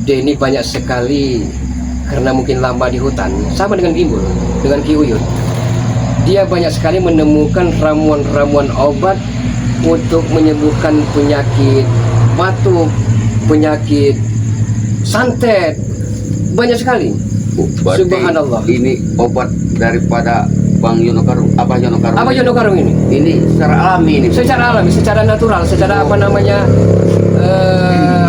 dia ini banyak sekali karena mungkin lama di hutan, sama dengan Gimbul, dengan Ki Uyun. Dia banyak sekali menemukan ramuan-ramuan obat untuk menyembuhkan penyakit batuk, penyakit santet, banyak sekali. Subhanallah. Ini obat daripada Bang Yonokarung, Abah Yonokarung. Abah Yonokarung ini secara alami ini. Secara alami, secara natural, secara apa namanya?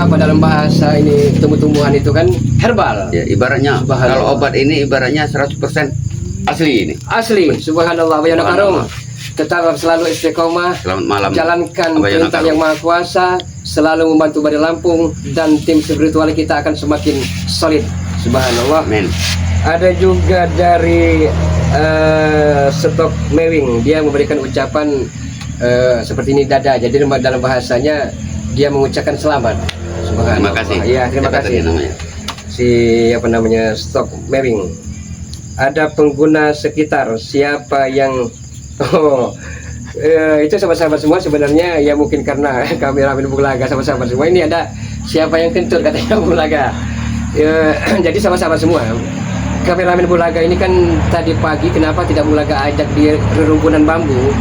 Apa dalam bahasa ini tumbuh-tumbuhan itu kan herbal. Ya, ibaratnya kalau obat ini ibaratnya 100% asli ini. Asli, subhanallah. Abah Yonokarung tetap selalu istiqomah. Selamat malam. Jalankan perintah yang Maha Kuasa, selalu membantu Bari Lampung, dan tim spiritual kita akan semakin solid. Subhanallah. Amin. Ada juga dari Stok Mewing, dia memberikan ucapan seperti ini dada. Jadi dalam bahasanya dia mengucapkan selamat. Terima kasih. Ya, terima kasih. Si apa namanya Stok Mewing. Ada pengguna sekitar, siapa yang itu sahabat-sahabat semua sebenarnya ya, mungkin karena kameramen Bulaga sahabat-sahabat semua ini ada siapa yang kentut katanya Bulaga. Jadi sahabat-sahabat semua, kameramen Bulaga ini kan tadi pagi kenapa tidak Bulaga ajak di rerumpunan bambu,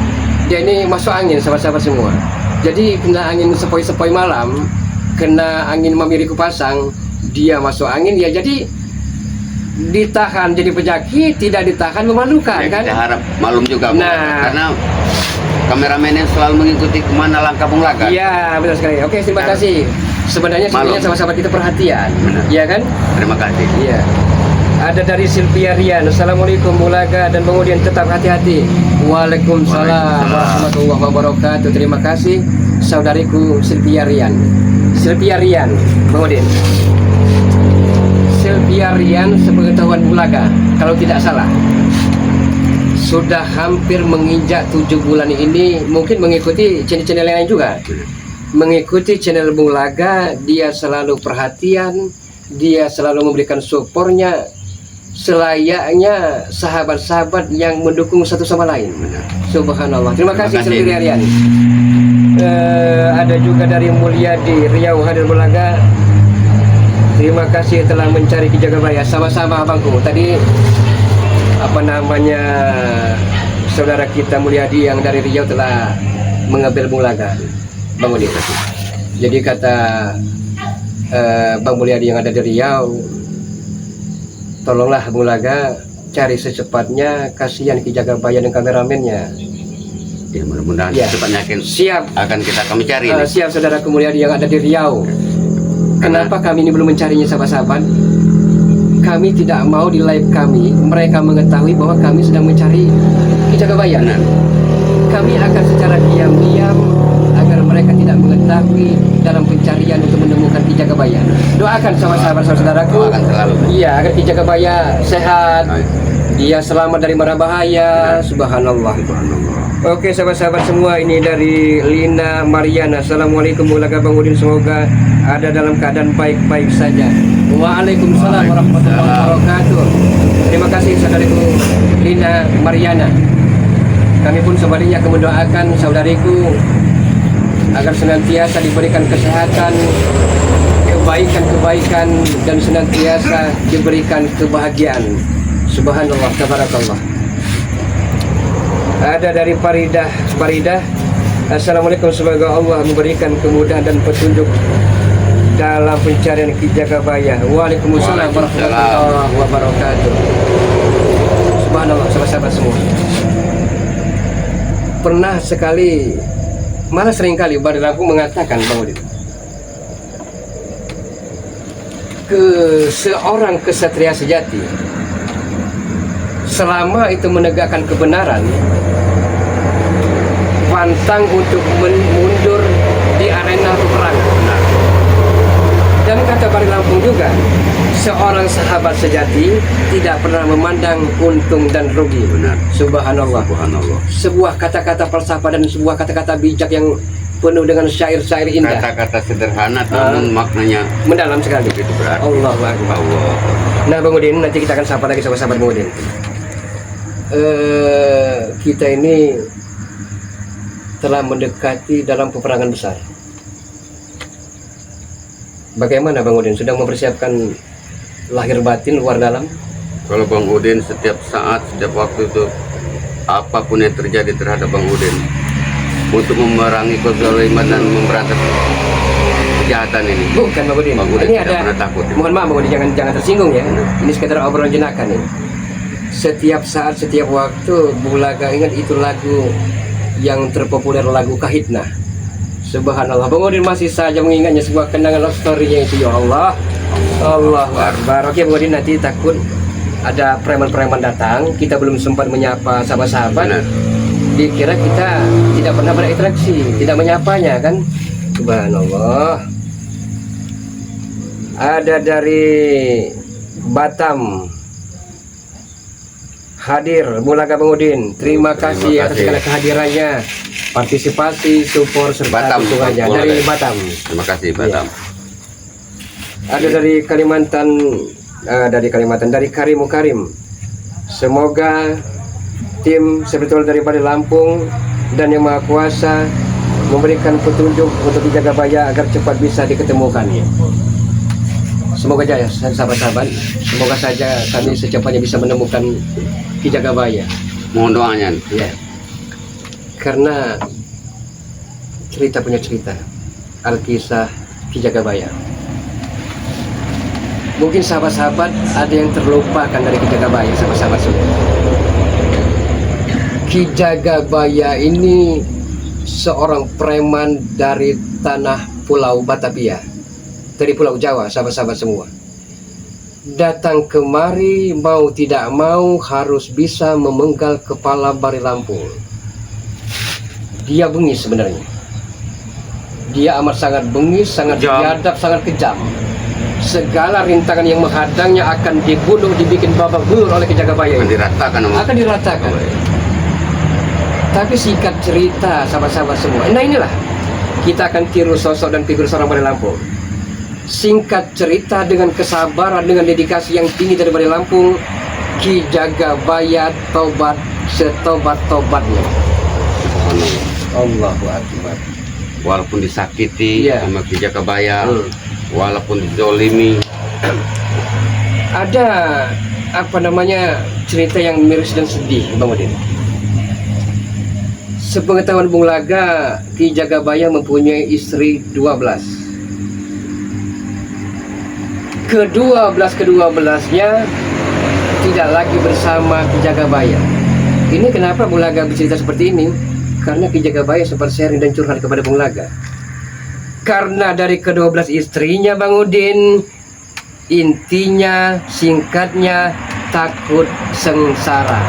dia ini masuk angin sahabat-sahabat semua. Jadi kena angin sepoi-sepoi malam, kena angin memiriku pasang, dia masuk angin ya, jadi ditahan jadi penyakit, tidak ditahan memalukan ya, kan. Kita harap malum juga nah, karena kameramennya selalu mengikuti kemana langkah Bung Laga. Iya benar sekali. Oke, terima kasih. Sebenarnya sama-sama kita perhatian, ya kan? Terima kasih. Iya. Ada dari Sylvia Rian. Assalamualaikum Bung Laga dan Bang Udin, tetap hati-hati. Waalaikumsalam warahmatullahi wabarakatuh. Terima kasih saudariku Sylvia Rian. Sylvia Rian, Bang Udin. Sylvia Rian, sepengetahuan Bung Laga, kalau tidak salah sudah hampir menginjak 7 bulan ini, mungkin mengikuti channel-channel lain juga. Mengikuti channel Bung Laga, dia selalu perhatian, dia selalu memberikan supportnya selayaknya sahabat-sahabat yang mendukung satu sama lain. Subhanallah. Terima kasih Sylvia Rian. Ada juga dari Mulyadi Riau, hadir Bung Laga. Terima kasih telah mencari Ki Jagabaya. Sama-sama abangku. Tadi apa namanya saudara kita Mulyadi yang dari Riau telah mengambil Bung Laga, Bang Udin. Jadi kata Bang Mulyadi yang ada di Riau, tolonglah Bung Laga cari secepatnya, kasihan Ki Jagabaya dan kameramennya. Ya, mudah-mudahan ya, secepatnya siap akan kami cari. Siap saudara Mulyadi yang ada di Riau. Kenapa kami ini belum mencarinya sahabat-sahabat? Kami tidak mau di live kami mereka mengetahui bahwa kami sedang mencari Ki Jagabaya. Kami akan secara diam-diam agar mereka tidak mengetahui dalam pencarian untuk menemukan Ki Jagabaya. Doakan sama sahabat-saudaraku. Iya, agar Ki Jagabaya sehat, dia selamat dari mara bahaya. Subhanallah. Oke sahabat-sahabat semua, ini dari Lina Mariana. Assalamualaikum warahmatullahi wabarakatuh. Semoga ada dalam keadaan baik-baik saja. Waalaikumsalam warahmatullahi wabarakatuh. Terima kasih saudariku Lina Mariana. Kami pun sebaliknya akan mendoakan saudariku agar senantiasa diberikan kesehatan, kebaikan-kebaikan, dan senantiasa diberikan kebahagiaan. Subhanallah, tabarakallah. Ada dari Faridah. Assalamualaikum, semoga Allah memberikan kemudahan dan petunjuk dalam pencarian Ki Jagabaya. Waalaikumsalam warahmatullahi wabarakatuh. Subhanallah, sahabat-sahabat semua. Pernah sekali, malah sering kali Bari Lampung mengatakan, Bang Udin, seorang kesatria sejati selama itu menegakkan kebenaran, pantang untuk mundur di arena peperangan. Dan kata Bari Lampung juga, seorang sahabat sejati tidak pernah memandang untung dan rugi. Benar. Subhanallah. Sebuah kata-kata falsafah dan sebuah kata-kata bijak yang penuh dengan syair-syair indah. Kata-kata sederhana namun maknanya mendalam sekali. Itu berarti. Allahu Akbar. Nah Bang Udin, nanti kita akan sapa lagi sahabat-sahabat Bang Udin. Kita ini telah mendekati dalam peperangan besar. Bagaimana Bang Udin? Sudah mempersiapkan lahir batin luar dalam? Kalau Bang Udin setiap saat, setiap waktu itu, apapun yang terjadi terhadap Bang Udin, untuk memerangi kezaliman dan memberantas kejahatan ini. Bukan Bang Udin. Bang Udin Ini tidak ada. pernah takut. Mohon maaf Bang Udin, jangan tersinggung ya. Ini sekedar obrolan jenaka nih. Setiap saat, setiap waktu, Bulaga ingat itu lagu yang terpopuler, lagu Kahitna. Subhanallah, Bang Udin masih saja mengingatnya sebuah kenangan love story-nya itu. Ya Allah, Allah Akbar. Oke Bang Udin, nanti takut ada preman-preman datang, kita belum sempat menyapa sahabat-sahabat. Benar. Dikira kita tidak pernah berinteraksi, tidak menyapanya kan. Subhanallah. Ada dari Batam hadir Bulaga Bang Udin. Terima kasih atas segala kehadirannya, partisipasi, support serta Batam, dukungannya Bulaga. dari Batam. Terima kasih Batam. Ada dari Kalimantan, dari Karim Mukarim. Semoga tim sebetulnya dari Lampung dan Yang Maha Kuasa memberikan petunjuk untuk Ki Jagabaya agar cepat bisa diketemukan. Semoga saja sahabat-sahabat, semoga saja kami secepatnya bisa menemukan Ki Jagabaya. Mohon doanya. Ya, karena cerita punya cerita, Alkisah Ki Jagabaya. Mungkin sahabat-sahabat ada yang terlupakan dari Ki Jagabaya, sahabat-sahabat semua. Ki Jagabaya ini seorang preman dari tanah Pulau Batavia, dari Pulau Jawa, sahabat-sahabat semua. Datang kemari mau tidak mau harus bisa memenggal kepala Bari Lampung. Dia bengis sebenarnya. Dia amat sangat bengis, sangat Kejam. biadab, sangat kejam. Segala rintangan yang menghadangnya akan dibunuh, dibikin babak belur oleh Ki Jagabaya Akan ini. diratakan sama Akan diratakan. Tapi singkat cerita sahabat-sahabat semua, nah inilah kita akan tiru sosok dan figur seorang Bari Lampung. Singkat cerita, dengan kesabaran, dengan dedikasi yang tinggi dari Bari Lampung, Ki Jagabaya tobat setobat-tobatnya. Allahu Akbar. Walaupun disakiti Iya. sama Ki Jagabaya, walaupun dizolimi, Ada cerita yang miris dan sedih Bang Udin. Sepengetahuan Bung Laga, Ki Jagabaya mempunyai istri 12. Kedua-belasnya tidak lagi bersama Ki Jagabaya. Ini kenapa Bung Laga bercerita seperti ini? Karena Ki Jagabaya sempat sharing dan curhat kepada Bung Laga. Karena dari ke-12 istrinya Bang Udin, intinya, singkatnya, takut sengsara.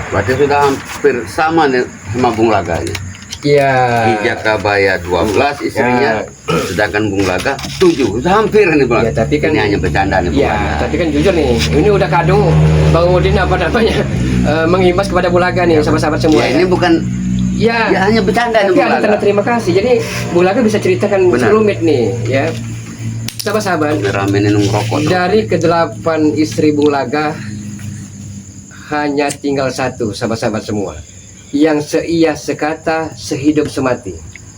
berarti sudah hampir sama nih sama Bung Laga ini. Iya. Ki Jagabaya 12 istrinya, sedangkan Bung Laga 7. Sudah hampir nih Bang. Ya, tapi kan ini hanya bercanda nih Bung ya, Laga. tapi kan jujur nih, ini udah kadung Bang Udin mengimbas kepada Bung Laga nih, sahabat-sahabat semua. Ya, ini bukan ya, ya hanya bercanda nih tapi Bung ada Laga. tanda terima kasih. Jadi Bung Laga bisa ceritakan Benar. serumit nih, ya. Sahabat-sahabat, Ngeramein ngerokok. dari ke-8 istri Bung Laga hanya tinggal satu, sahabat-sahabat semua, yang seia sekata, sehidup semati.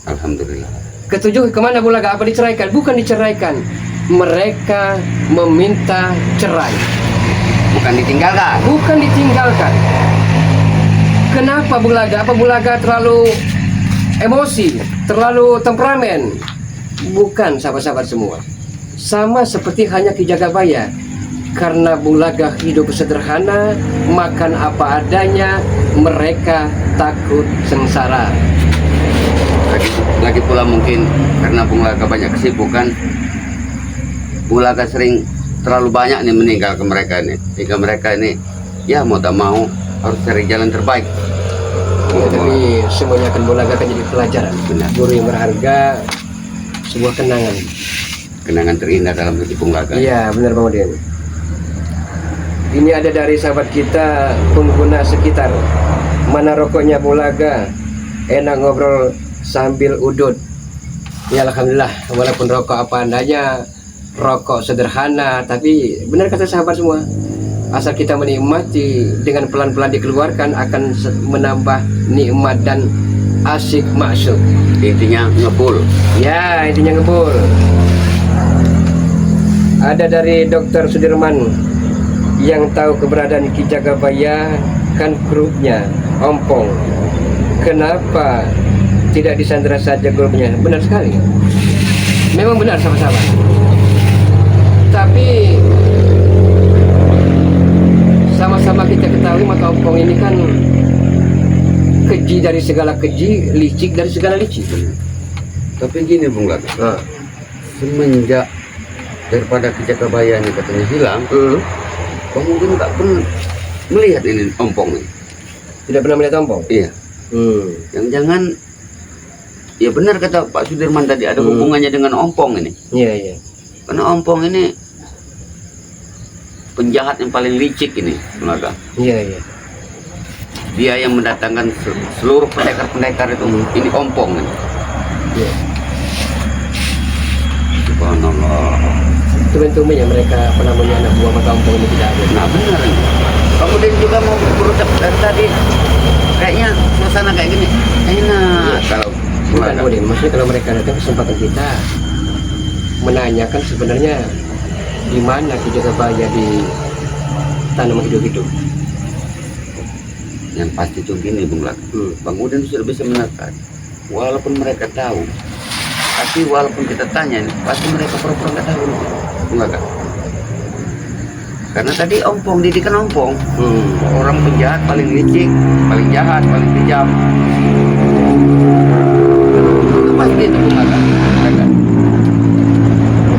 Alhamdulillah. Ketujuh kemana Bung Laga? Apa diceraikan? Bukan diceraikan, mereka meminta cerai. Bukan ditinggalkan. Bukan ditinggalkan. Kenapa Bung Laga? Apa Bung Laga terlalu emosi, terlalu temperamen? Bukan, sahabat-sahabat semua. Sama seperti hanya Ki Jagabaya. Karena Bung Laga hidup sederhana, makan apa adanya, mereka takut sengsara. Lagi pula mungkin karena Bung Laga banyak kesibukan, Bung Laga sering terlalu banyak nih meninggal ke mereka ini, sehingga mereka ini ya mau tak mau harus cari jalan terbaik. Tapi semuanya akan Bung Laga akan jadi pelajaran. Benar. Guru yang berharga, sebuah kenangan. Kenangan terindah dalam hidup Bung Laga. Iya, benar Bang Udin. Ini ada dari sahabat kita, pengguna sekitar. Mana rokoknya Bung Laga? Enak ngobrol sambil udut. Ya alhamdulillah, walaupun rokok apa adanya, rokok sederhana, tapi benar kata sahabat semua, asal kita menikmati, dengan pelan-pelan dikeluarkan akan menambah nikmat dan asik masuk. Intinya ngebul. Ya, intinya ngebul. Ada dari Dr. Sudirman yang tahu keberadaan Ki Jagabaya, kan grupnya ompong. Kenapa tidak disandera saja grupnya? Benar sekali. Memang benar sama-sama. Tapi sama-sama kita ketahui maka ompong ini kan keji dari segala keji, licik dari segala licik. Tapi gini Bung Lat, Nah. semenjak daripada Ki Jagabaya ini katanya hilang, Bang Udin nggak pernah melihat ini ompong ini. Tidak pernah melihat ompong? Iya. Yang jangan, ya benar kata Pak Sudirman tadi, ada hubungannya dengan ompong ini. Iya, iya. Karena ompong ini penjahat yang paling licik ini, Bung. Iya, iya. Dia yang mendatangkan seluruh pendekar-pendekar itu, ini ompong ini. Iya. Subhanallah. Tumben-tumben ya mereka apa namanya anak buah maka ompong ini tidak ada. Nah benar ini. Kemudian juga mau berucap dari tadi, kayaknya suasana kayak gini enak kalau Bukan Udin, maksudnya kalau mereka datang kesempatan kita menanyakan sebenarnya di mana Ki Jagabaya di tanam hidup-hidup. yang pasti itu gini Bung Lat. Bang Udin sudah bisa menekan, walaupun mereka tahu, tapi walaupun kita tanya ini, pasti mereka pura-pura nggak tahu, Bung Lat. Karena tadi ompong, didikan ompong, orang penjahat paling licik, paling jahat, paling kejam. Itu pasti itu Bung Lat.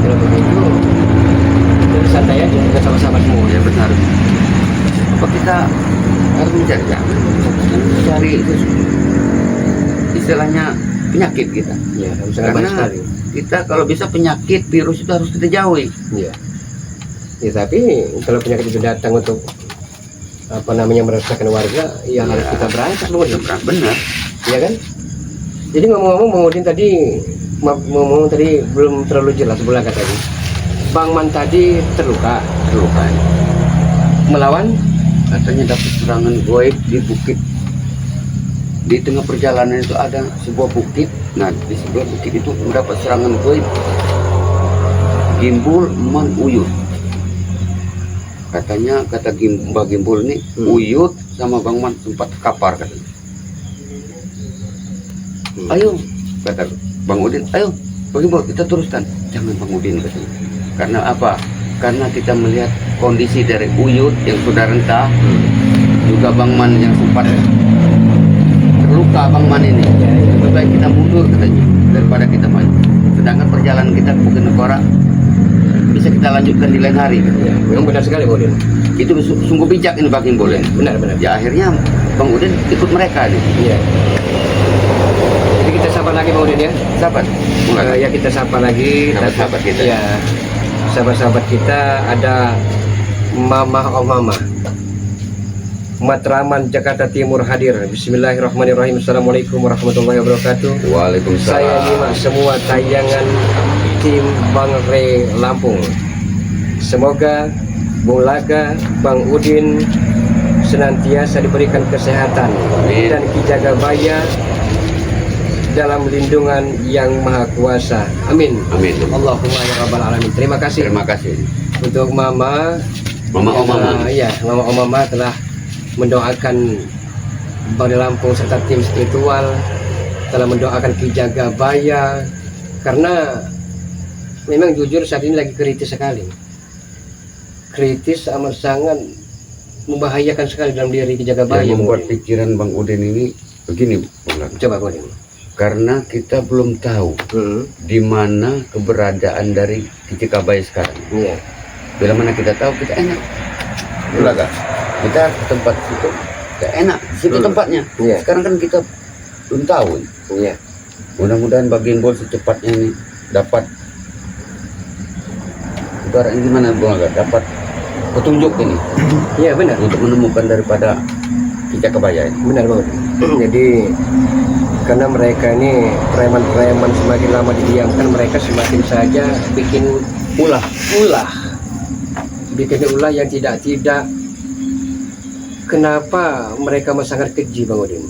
Kalau begitu, jadi santai aja kita sama-sama semua. Ya benar. Apa kita harus mencari itu istilahnya penyakit kita. Iya, sangat baik Karena sekali. kita kalau bisa penyakit virus itu harus kita jauhi. Iya. Ya tapi kalau penyakit itu datang untuk apa namanya meresahkan warga, ya harus kita berangkat Bang Udin. Benar. Iya kan? Jadi ngomong-ngomong Bang Udin tadi ngomong tadi belum terlalu jelas bulan tadi. Bang Man tadi terluka melawan Katanya dapat serangan goib di bukit. Di tengah perjalanan itu ada sebuah bukit. Nah di sebelah bukit itu mendapat serangan goib. Gimbul Man Uyut. Katanya kata Mbak Gimbul ini Uyut sama Bang Man sempat kapar katanya. Ayo kata Bang Udin, ayo Bang Gimbul kita teruskan. Jangan Bang Udin katanya. Karena apa? Karena kita melihat kondisi dari Uyut yang sudah rentah, juga Bang Man yang sempat terluka Bang Man ini. Lebih baik kita mundur katanya daripada kita maju. Sedangkan perjalanan kita ke Bukit Negara bisa kita lanjutkan di lain hari. ya, memang benar sekali Bang Udin. Itu sungguh bijak ini Bang Gimbul. Benar. Ya akhirnya Bang Udin ikut mereka nih. Iya. Jadi kita sapa lagi Bang Udin ya. Sahabat, Ya kita sapa lagi Sahabat-sahabat kita. Ya, sahabat-sahabat kita ada Mama Matraman Jakarta Timur hadir. Bismillahirrahmanirrahim. Assalamualaikum warahmatullahi wabarakatuh. Waalaikumsalam. Saya nyimak semua tayangan tim Bang Re Lampung. Semoga Bung Laga, Bang Udin senantiasa diberikan kesehatan. Amin. Dan Ki Jagabaya dalam lindungan yang maha kuasa. Amin. Amin. Allahumma ya rabbal alamin. Terima kasih Terima kasih. untuk Mama Mama. ya, Mama telah mendoakan Bang Lampung serta tim spiritual, telah mendoakan Ki Jagabaya, karena memang jujur saat ini lagi kritis sekali. Kritis amat sangat membahayakan sekali dalam diri Ki Jagabaya. Yang membuat pikiran Bang Udin ini begini, Bang Udin. Coba Bang Udin. Karena kita belum tahu di mana keberadaan dari Ki Jagabaya sekarang. Iya. Bila mana kita tahu, kita enak. Belaga. Kita ke tempat situ, kita enak. Situ tempatnya. Iya. Sekarang kan kita belum tahu. Iya. Mudah-mudahan Bang Gimbul secepatnya ini dapat ibaratnya gimana Bang Aga, dapat petunjuk ini Iya benar. untuk menemukan daripada Ki Jagabaya ini. Benar banget. Jadi karena mereka ini preman-preman semakin lama didiamkan, mereka semakin saja bikin ulah yang tidak. Kenapa mereka sangat keji Bang Udin?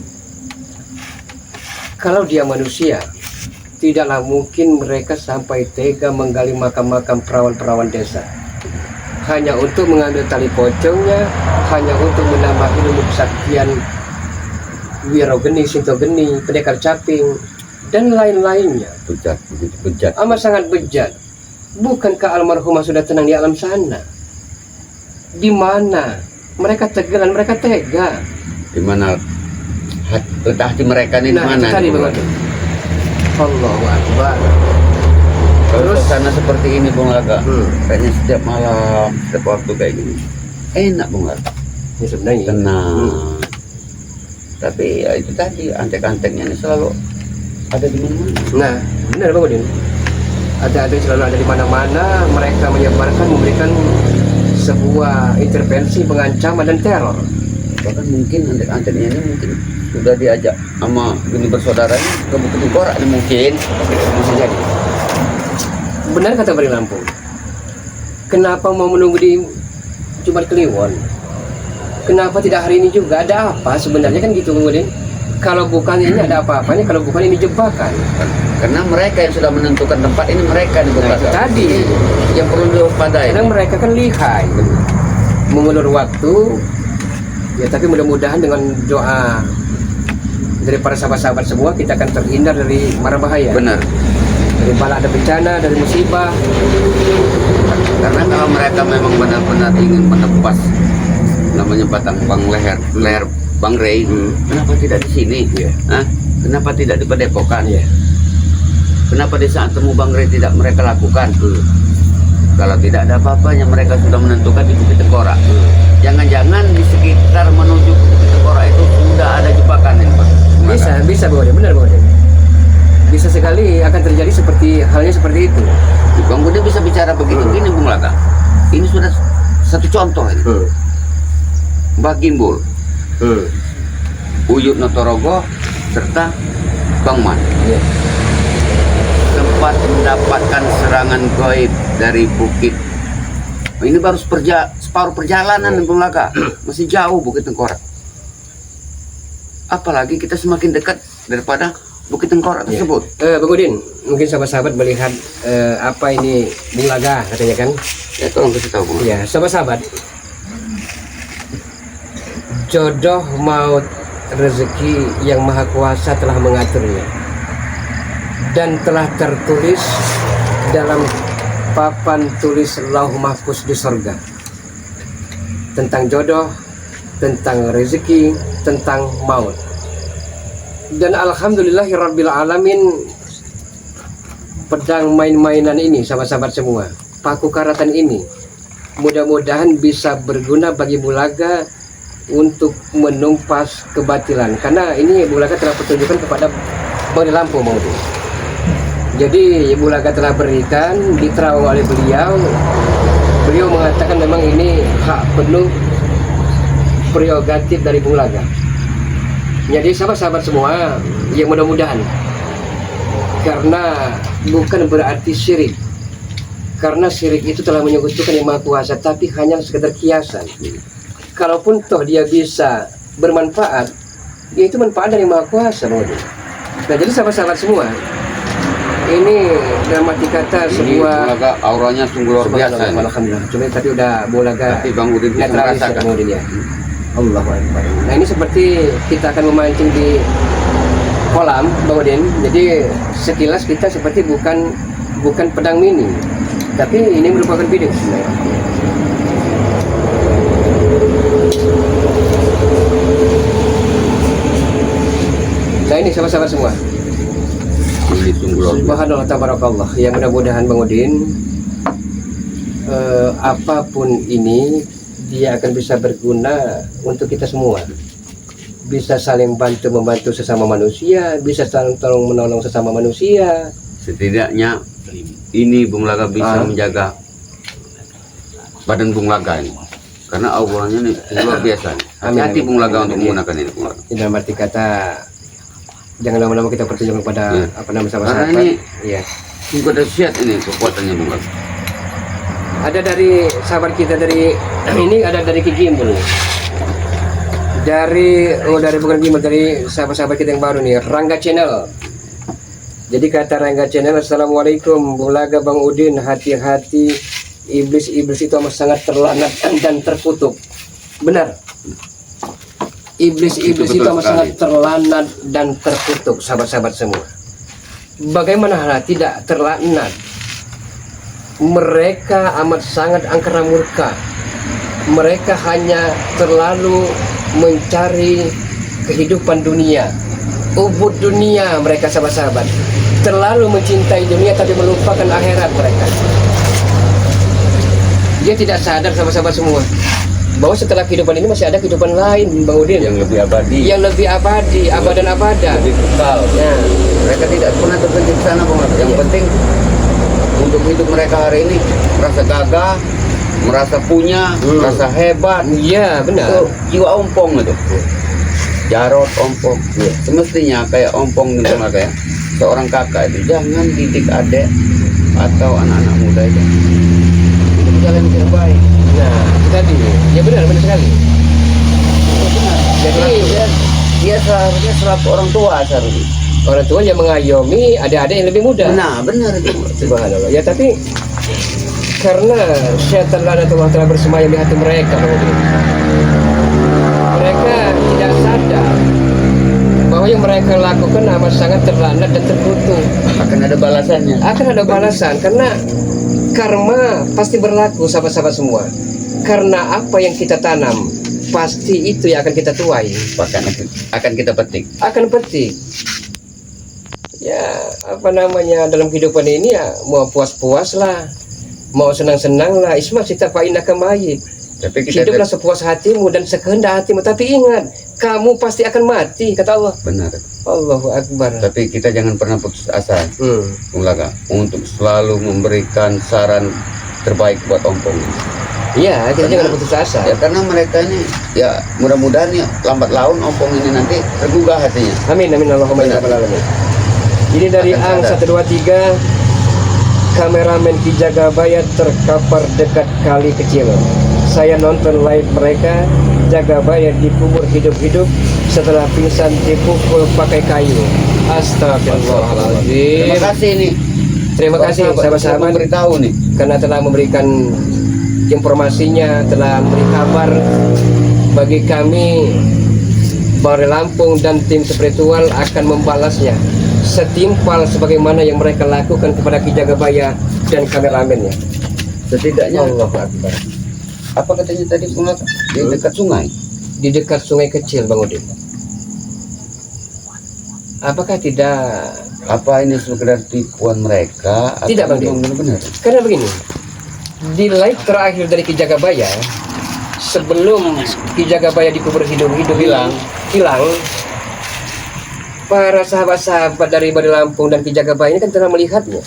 Kalau dia manusia, tidaklah mungkin mereka sampai tega menggali makam-makam perawan-perawan desa hanya untuk mengambil tali pocongnya, hanya untuk menambah ilmu kesaktian wirogeni, sintogeni, pendekar caping, dan lain-lainnya. Bejat, begitu bejat. Amat sangat bejat. Bukankah almarhumah sudah tenang di alam sana? Di mana mereka tegelan, mereka tega? Di mana hati mereka ini di Nah, mana? itu tadi begitu. Allahu Akbar. Terus sana seperti ini Bung Laga. Kayaknya setiap malam, setiap waktu kayak gini. Enak Bung Laga. Ya sebenarnya. Tenang. Tapi ya itu tadi antek-anteknya ini selalu ada di mana-mana. Nah, benar Bang Udin. Ada selalu ada di mana-mana. Mereka menyebarkan, memberikan sebuah intervensi, pengancaman dan teror. Bahkan mungkin antek-anteknya ini mungkin sudah diajak sama gini bersaudaranya ke Bukit Tengkorak ini mungkin. Bisa jadi. Benar kata Bari Lampung. Kenapa mau menunggu di Jumat Kliwon? Kenapa tidak hari ini juga? Ada apa sebenarnya kan gitu Bang Udin? Kalau bukan ini ada apa-apanya, kalau bukan ini jebakan. Karena mereka yang sudah menentukan tempat ini mereka di Bung Nah, Laga. tadi Yang perlu diwaspadai. kadang mereka kan lihai, mengulur waktu. Ya tapi mudah-mudahan dengan doa dari para sahabat-sahabat semua kita akan terhindar dari mara bahaya. Benar. Dari bala ada bencana, dari musibah. Karena kalau mereka memang benar-benar ingin menebas namanya batang bang leher Bang Rey, kenapa tidak di sini? Hah? Kenapa tidak di Padepokan? Kenapa di saat temu Bang Rey tidak mereka lakukan? Kalau tidak ada apa-apanya mereka sudah menentukan di Bukit Tengkorak. Jangan-jangan di sekitar menuju Bukit Tengkorak itu sudah ada jebakan ini Pak. Bisa Bang Udin, benar Bang Udin. Bisa sekali akan terjadi halnya seperti itu. Bang Budi bisa bicara begitu gini Bung Laga. Ini sudah satu contoh ini. Mbak Gimbul, Uyut Notorogo serta Bang Man sempat mendapatkan serangan goib dari bukit. Ini baru separuh perjalanan Bung Laga, masih jauh Bukit Tengkorak. Apalagi kita semakin dekat daripada Bukit Tengkorak tersebut. Bang Udin, mungkin sahabat-sahabat melihat apa ini Bung Laga katanya kan? Ya tolong kasih tahu Bung Laga. Ya, sahabat-sahabat. Jodoh, maut, rezeki yang Maha Kuasa telah mengaturnya dan telah tertulis dalam papan tulis Lauh Mahfuz di sorga tentang jodoh, tentang rezeki, tentang maut. Dan alhamdulillahirabbil alamin, pedang main-mainan ini sahabat-sahabat semua, paku karatan ini mudah-mudahan bisa berguna bagi Bulaga untuk menumpas kebatilan, karena ini Bulaga telah pertunjukkan kepada Bang Lampung mau. Jadi Bulaga telah berikan, diterawang oleh beliau mengatakan memang ini hak penuh prerogatif dari Bulaga. Jadi sahabat-sahabat semua yang mudah-mudahan, karena bukan berarti syirik, karena syirik itu telah menyekutukan Yang Maha Kuasa, tapi hanya sekedar kiasan. Kalaupun toh dia bisa bermanfaat, ya itu manfaat dari Maha Kuasa. Nah jadi sahabat-sahabat semua, ini dalam arti kata sebuah Bulaga auranya sungguh luar biasa. Alhamdulillah. Cuma tadi udah Bulaga Tapi Bang Udin bisa merasakan. kemudian ya. Allahu Akbar. Nah ini seperti kita akan memancing di kolam Bang Udin. Jadi sekilas kita seperti bukan pedang mini, tapi ini merupakan bidung. Nah ini sahabat-sahabat semua, Ini sungguh luar biasa. subhanallah tabarakallah. Ya mudah-mudahan Bang Udin, apapun ini dia akan bisa berguna untuk kita semua. Bisa saling bantu-membantu sesama manusia, bisa saling tolong-menolong sesama manusia. Setidaknya ini Bung Laga bisa menjaga badan Bung Laga ini. Karena auranya ini luar biasa. Hati-hati Bung Laga untuk menggunakan ini Bung Laga. Dalam arti kata, jangan lama-lama kita pertunjukkan kepada apa nama Karena sahabat-sahabat. ini Ya. sungguh dahsyat ini kekuatannya Bung Laga. Ada dari sahabat kita dari ini, ada dari Ki Gimbul. dari bukan Gimel, dari sahabat-sahabat kita yang baru nih, Rangga Channel. Jadi kata Rangga Channel, Assalamualaikum Bulaga Bang Udin, hati-hati, iblis-iblis itu amat sangat terlaknat dan terkutuk. Benar. Iblis-iblis itu amat sangat terlaknat dan terkutuk, sahabat-sahabat semua. Bagaimana tidak terlaknat? Mereka amat sangat angkara murka. Mereka hanya terlalu mencari kehidupan dunia, ubud dunia mereka, sahabat-sahabat. Terlalu mencintai dunia tapi melupakan akhirat mereka. Dia tidak sadar, sahabat-sahabat semua, bahwa setelah kehidupan ini masih ada kehidupan lain, Bang Udin, yang lebih abadi, abadan abada, lebih kekal. Ya. Mereka tidak pernah terpenting ke sana, Bang. Yang penting untuk hidup mereka hari ini merasa gagah, merasa punya, merasa hebat. Iya, benar. Itu jiwa ompong itu. Jarot ompong. Semestinya kayak ompong gitu lah, kayak seorang kakak itu jangan didik adik atau anak-anak muda itu. Itu jalan yang terbaik. Nah, tadi, ya benar sekali. Jadi dia seharusnya selaku orang tua seharusnya. Orang tua yang mengayomi adik-adik yang lebih muda. Benar itu. Subhanallah. Ya tapi karena syaitan laknatullah telah bersemayam di hati mereka, mereka tidak sadar bahwa yang mereka lakukan amat sangat terlaknat dan terkutuk. Akan ada balasannya. Akan ada balasan, karena karma pasti berlaku, sahabat-sahabat semua. Karena apa yang kita tanam pasti itu yang akan kita tuai. Bahkan akan kita petik. Akan petik. Ya, apa namanya, dalam kehidupan ini ya mau puas-puas lah, mau senang-senang lah. Isma sita fa'inaka mayit. Tapi kita Hiduplah sepuas hatimu dan sekehendak hatimu. Tapi ingat, kamu pasti akan mati, kata Allah. benar. Allahu Akbar. Tapi kita jangan pernah putus asa, Bung Laga, untuk selalu memberikan saran terbaik buat ompong. Iya, kita jangan putus asa. Ya karena mereka ini, ya mudah-mudahan ya lambat laun ompong ini nanti tergugah hatinya. Amin, amin, Allahumma ya rabbal alamin. Ini dari Akan Ang sadar. 123, kameramen Ki Jagabaya terkapar dekat kali kecil. Saya nonton live mereka, Jagabaya dikubur hidup-hidup setelah pingsan dipukul pakai kayu. Astagfirullahaladzim. Terima kasih nih. Terima kasih sahabat-sahabat memberitahu nih. karena telah memberikan informasinya, telah memberi kabar bagi kami. Bari Lampung dan tim spiritual akan membalasnya setimpal sebagaimana yang mereka lakukan kepada Ki Jagabaya dan kameramennya. Setidaknya Allahu Akbar. apa katanya tadi Bung Laga? Di dekat sungai. Di dekat sungai kecil, Bang Udin. Apakah tidak? Apa ini sekedar tipuan mereka? Tidak, Bang memang Din. benar-benar? Karena begini, di live terakhir dari Ki Jagabaya, sebelum Ki Jagabaya dikubur hidup-hidup hilang, para sahabat-sahabat dari Bari Lampung dan Ki Jagabaya ini kan telah melihatnya.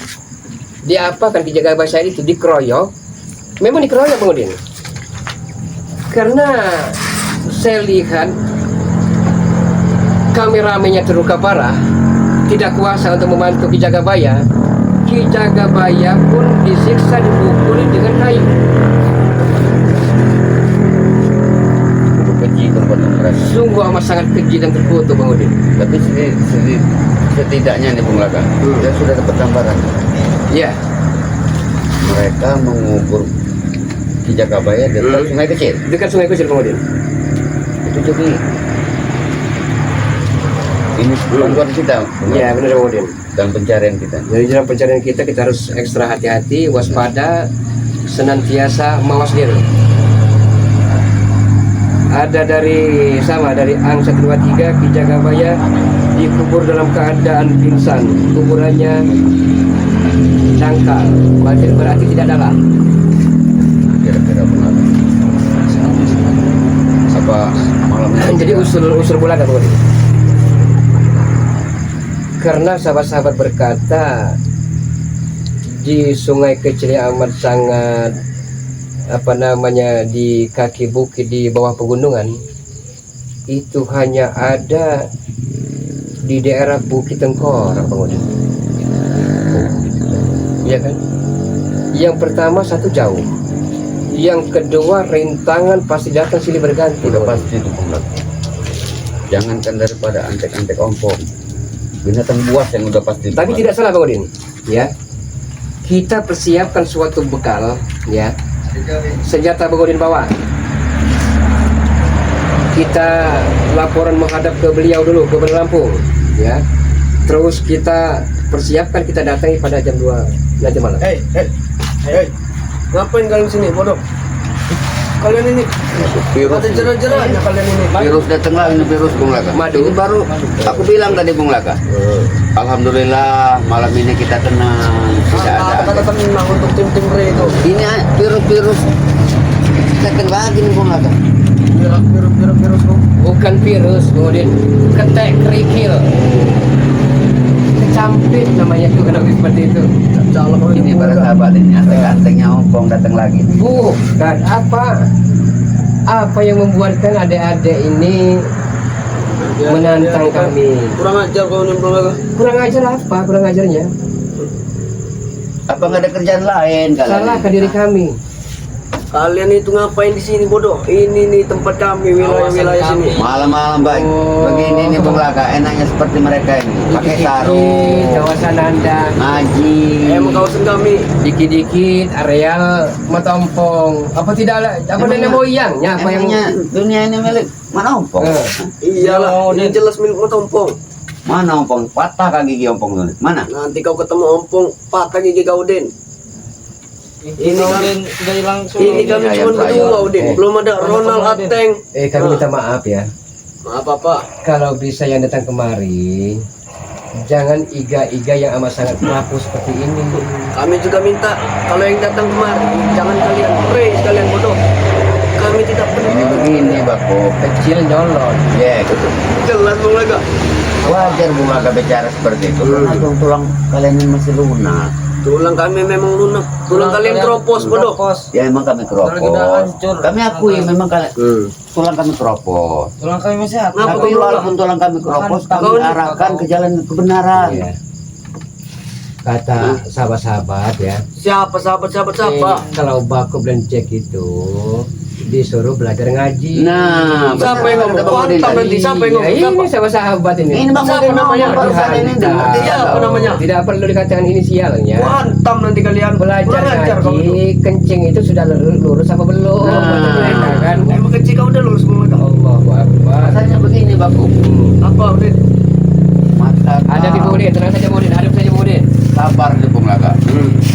Diapakan Ki Jagabaya saya itu? Dikeroyok. Memang dikeroyok, Bang Udin. Karena saya lihat kameramennya terluka parah, tidak kuasa untuk membantu Ki Jagabaya. Ki Jagabaya pun disiksa, dipukuli dengan kayu. Keji perbuatan mereka. Sungguh amat sangat keji dan terkutuk, Bang Udin. Tapi setidaknya nih Bung Laga, dia sudah dapat gambaran. Ya, Mereka mengubur Ki Jagabaya dekat sungai kecil. dekat sungai kecil, Bang Udin. Itu jadi ini bantuan kita, Bung Laga, Ya, benar, Bang Udin. dalam pencarian kita. Jadi dalam pencarian kita harus ekstra hati-hati, waspada, senantiasa mawas diri. Ada dari Ang 123, Ki Jagabaya dikubur dalam keadaan pingsan. Kuburannya dangkal, berarti tidak dalam. Kira-kira Bung Laga. Apa malam ini? Jadi usul bola kan, Bang Udin. Karena sahabat-sahabat berkata di sungai kecil yang amat sangat di kaki bukit di bawah pegunungan itu hanya ada di daerah Bukit Tengkorak, Bang Udin. Iya kan? Yang pertama satu jauh, yang kedua rintangan pasti datang silih berganti. Udah pasti itu Bung Laga. Jangankan daripada antek-antek ompong, binatang buas yang udah pasti. Tapi tidak salah Bang Udin, ya. Kita persiapkan suatu bekal, ya. Senjata Bang Udin bawa. Kita laporan menghadap ke beliau dulu, ke Bandar Lampung, ya. Terus kita persiapkan, kita datangi pada jam 2 nanti malam. Hei, ngapain kalian sini, bodoh? Kalian ini Virus, ada jerah-jerahnya kalian ini. virus datang lagi nih, virus Bung Laka. Madu. Ini baru aku bilang tadi Bung Laka. Alhamdulillah malam ini kita tenang, tidak ada. Kata tenang untuk tim-tim Bre itu. Ini virus datang lagi nih Bung Laka. Virus tuh. Bukan virus, Bang Udin. Ketek kerikil. Kecampit namanya tuh, kenapa seperti itu? Ini para sahabat ini antek-anteknya ompong datang lagi. Bukan apa yang membuatkan adik-adik ini menantang kami. Kurang ajar kau nih, Bro. Kurang ajar apa? Kurang ajarnya Apa nggak ada kerjaan lain kalian? salah ke diri kami. Kalian itu ngapain di sini, bodoh? Ini nih tempat kami, wilayah sini. Malam-malam baik begini nih Bung Laka, enaknya seperti mereka ini pakai sarung, kawasan Anda ngaji. Emang kawasan kami. dikit-dikit areal mata ompong. Apa tidak ada apa nenek moyangnya apa yang Emangnya dunia ini milik mana ompong? Iyalah, ini jelas milik Ompong. Mana ompong? Patah kaki gigi ompong tuh. Mana? Nanti kau ketemu Ompong, patah gigi kau, Den. Ini kami cuma berdua, Udin. Belum ada Ronald Ateng. kami minta maaf ya. Maaf, Pak. Kalau bisa yang datang kemari, jangan iga-iga yang amat sangat rapuh seperti ini. Kami juga minta kalau yang datang kemari, jangan kalian pray sekalian, bodoh. Kami tidak Ini peduli. begini Bako. Kecil nyolot. Ya, Jelas Bung Laga. wajar Bung Laka bicara seperti itu. Karena tulang kalian ini masih lunak. Tulang kami memang lunak. Tulang kalian keropos, bodoh. Ya emang kami keropos. Kami akui memang kalian tulang kami keropos. Tulang kami masih sehat. Kenapa Tapi kau walaupun tulang kami keropos, kami Kau- arahkan ke jalan kebenaran. Iya. Kata sahabat-sahabat ya. Siapa sahabat? Kalau Bako dan Cek itu disuruh belajar ngaji. Nah, Siapa yang ngomong? benar, Bang Udin Kuantam tadi. nanti, siapa yang Iya, ngomong? ini Siapa? sahabat-sahabat ini. Ini Bang Siapa Udin namanya? ngomong barusan ini. Dihantar. Siapa namanya? Tidak perlu dikatakan inisialnya. Gua hantam nanti kalian. Belajar Kurang ajar kamu itu. ngaji, kencing itu sudah lurus apa belum? Nah. Kata mereka kan. Emang kecil kau udah lulus Bung Laga. Allahu Akbar. Rasanya begini, Baku. Apa, Udin? Mata Ada di Budin, tenang saja Budin, hadap saja Budin. sabar di Bung Laka.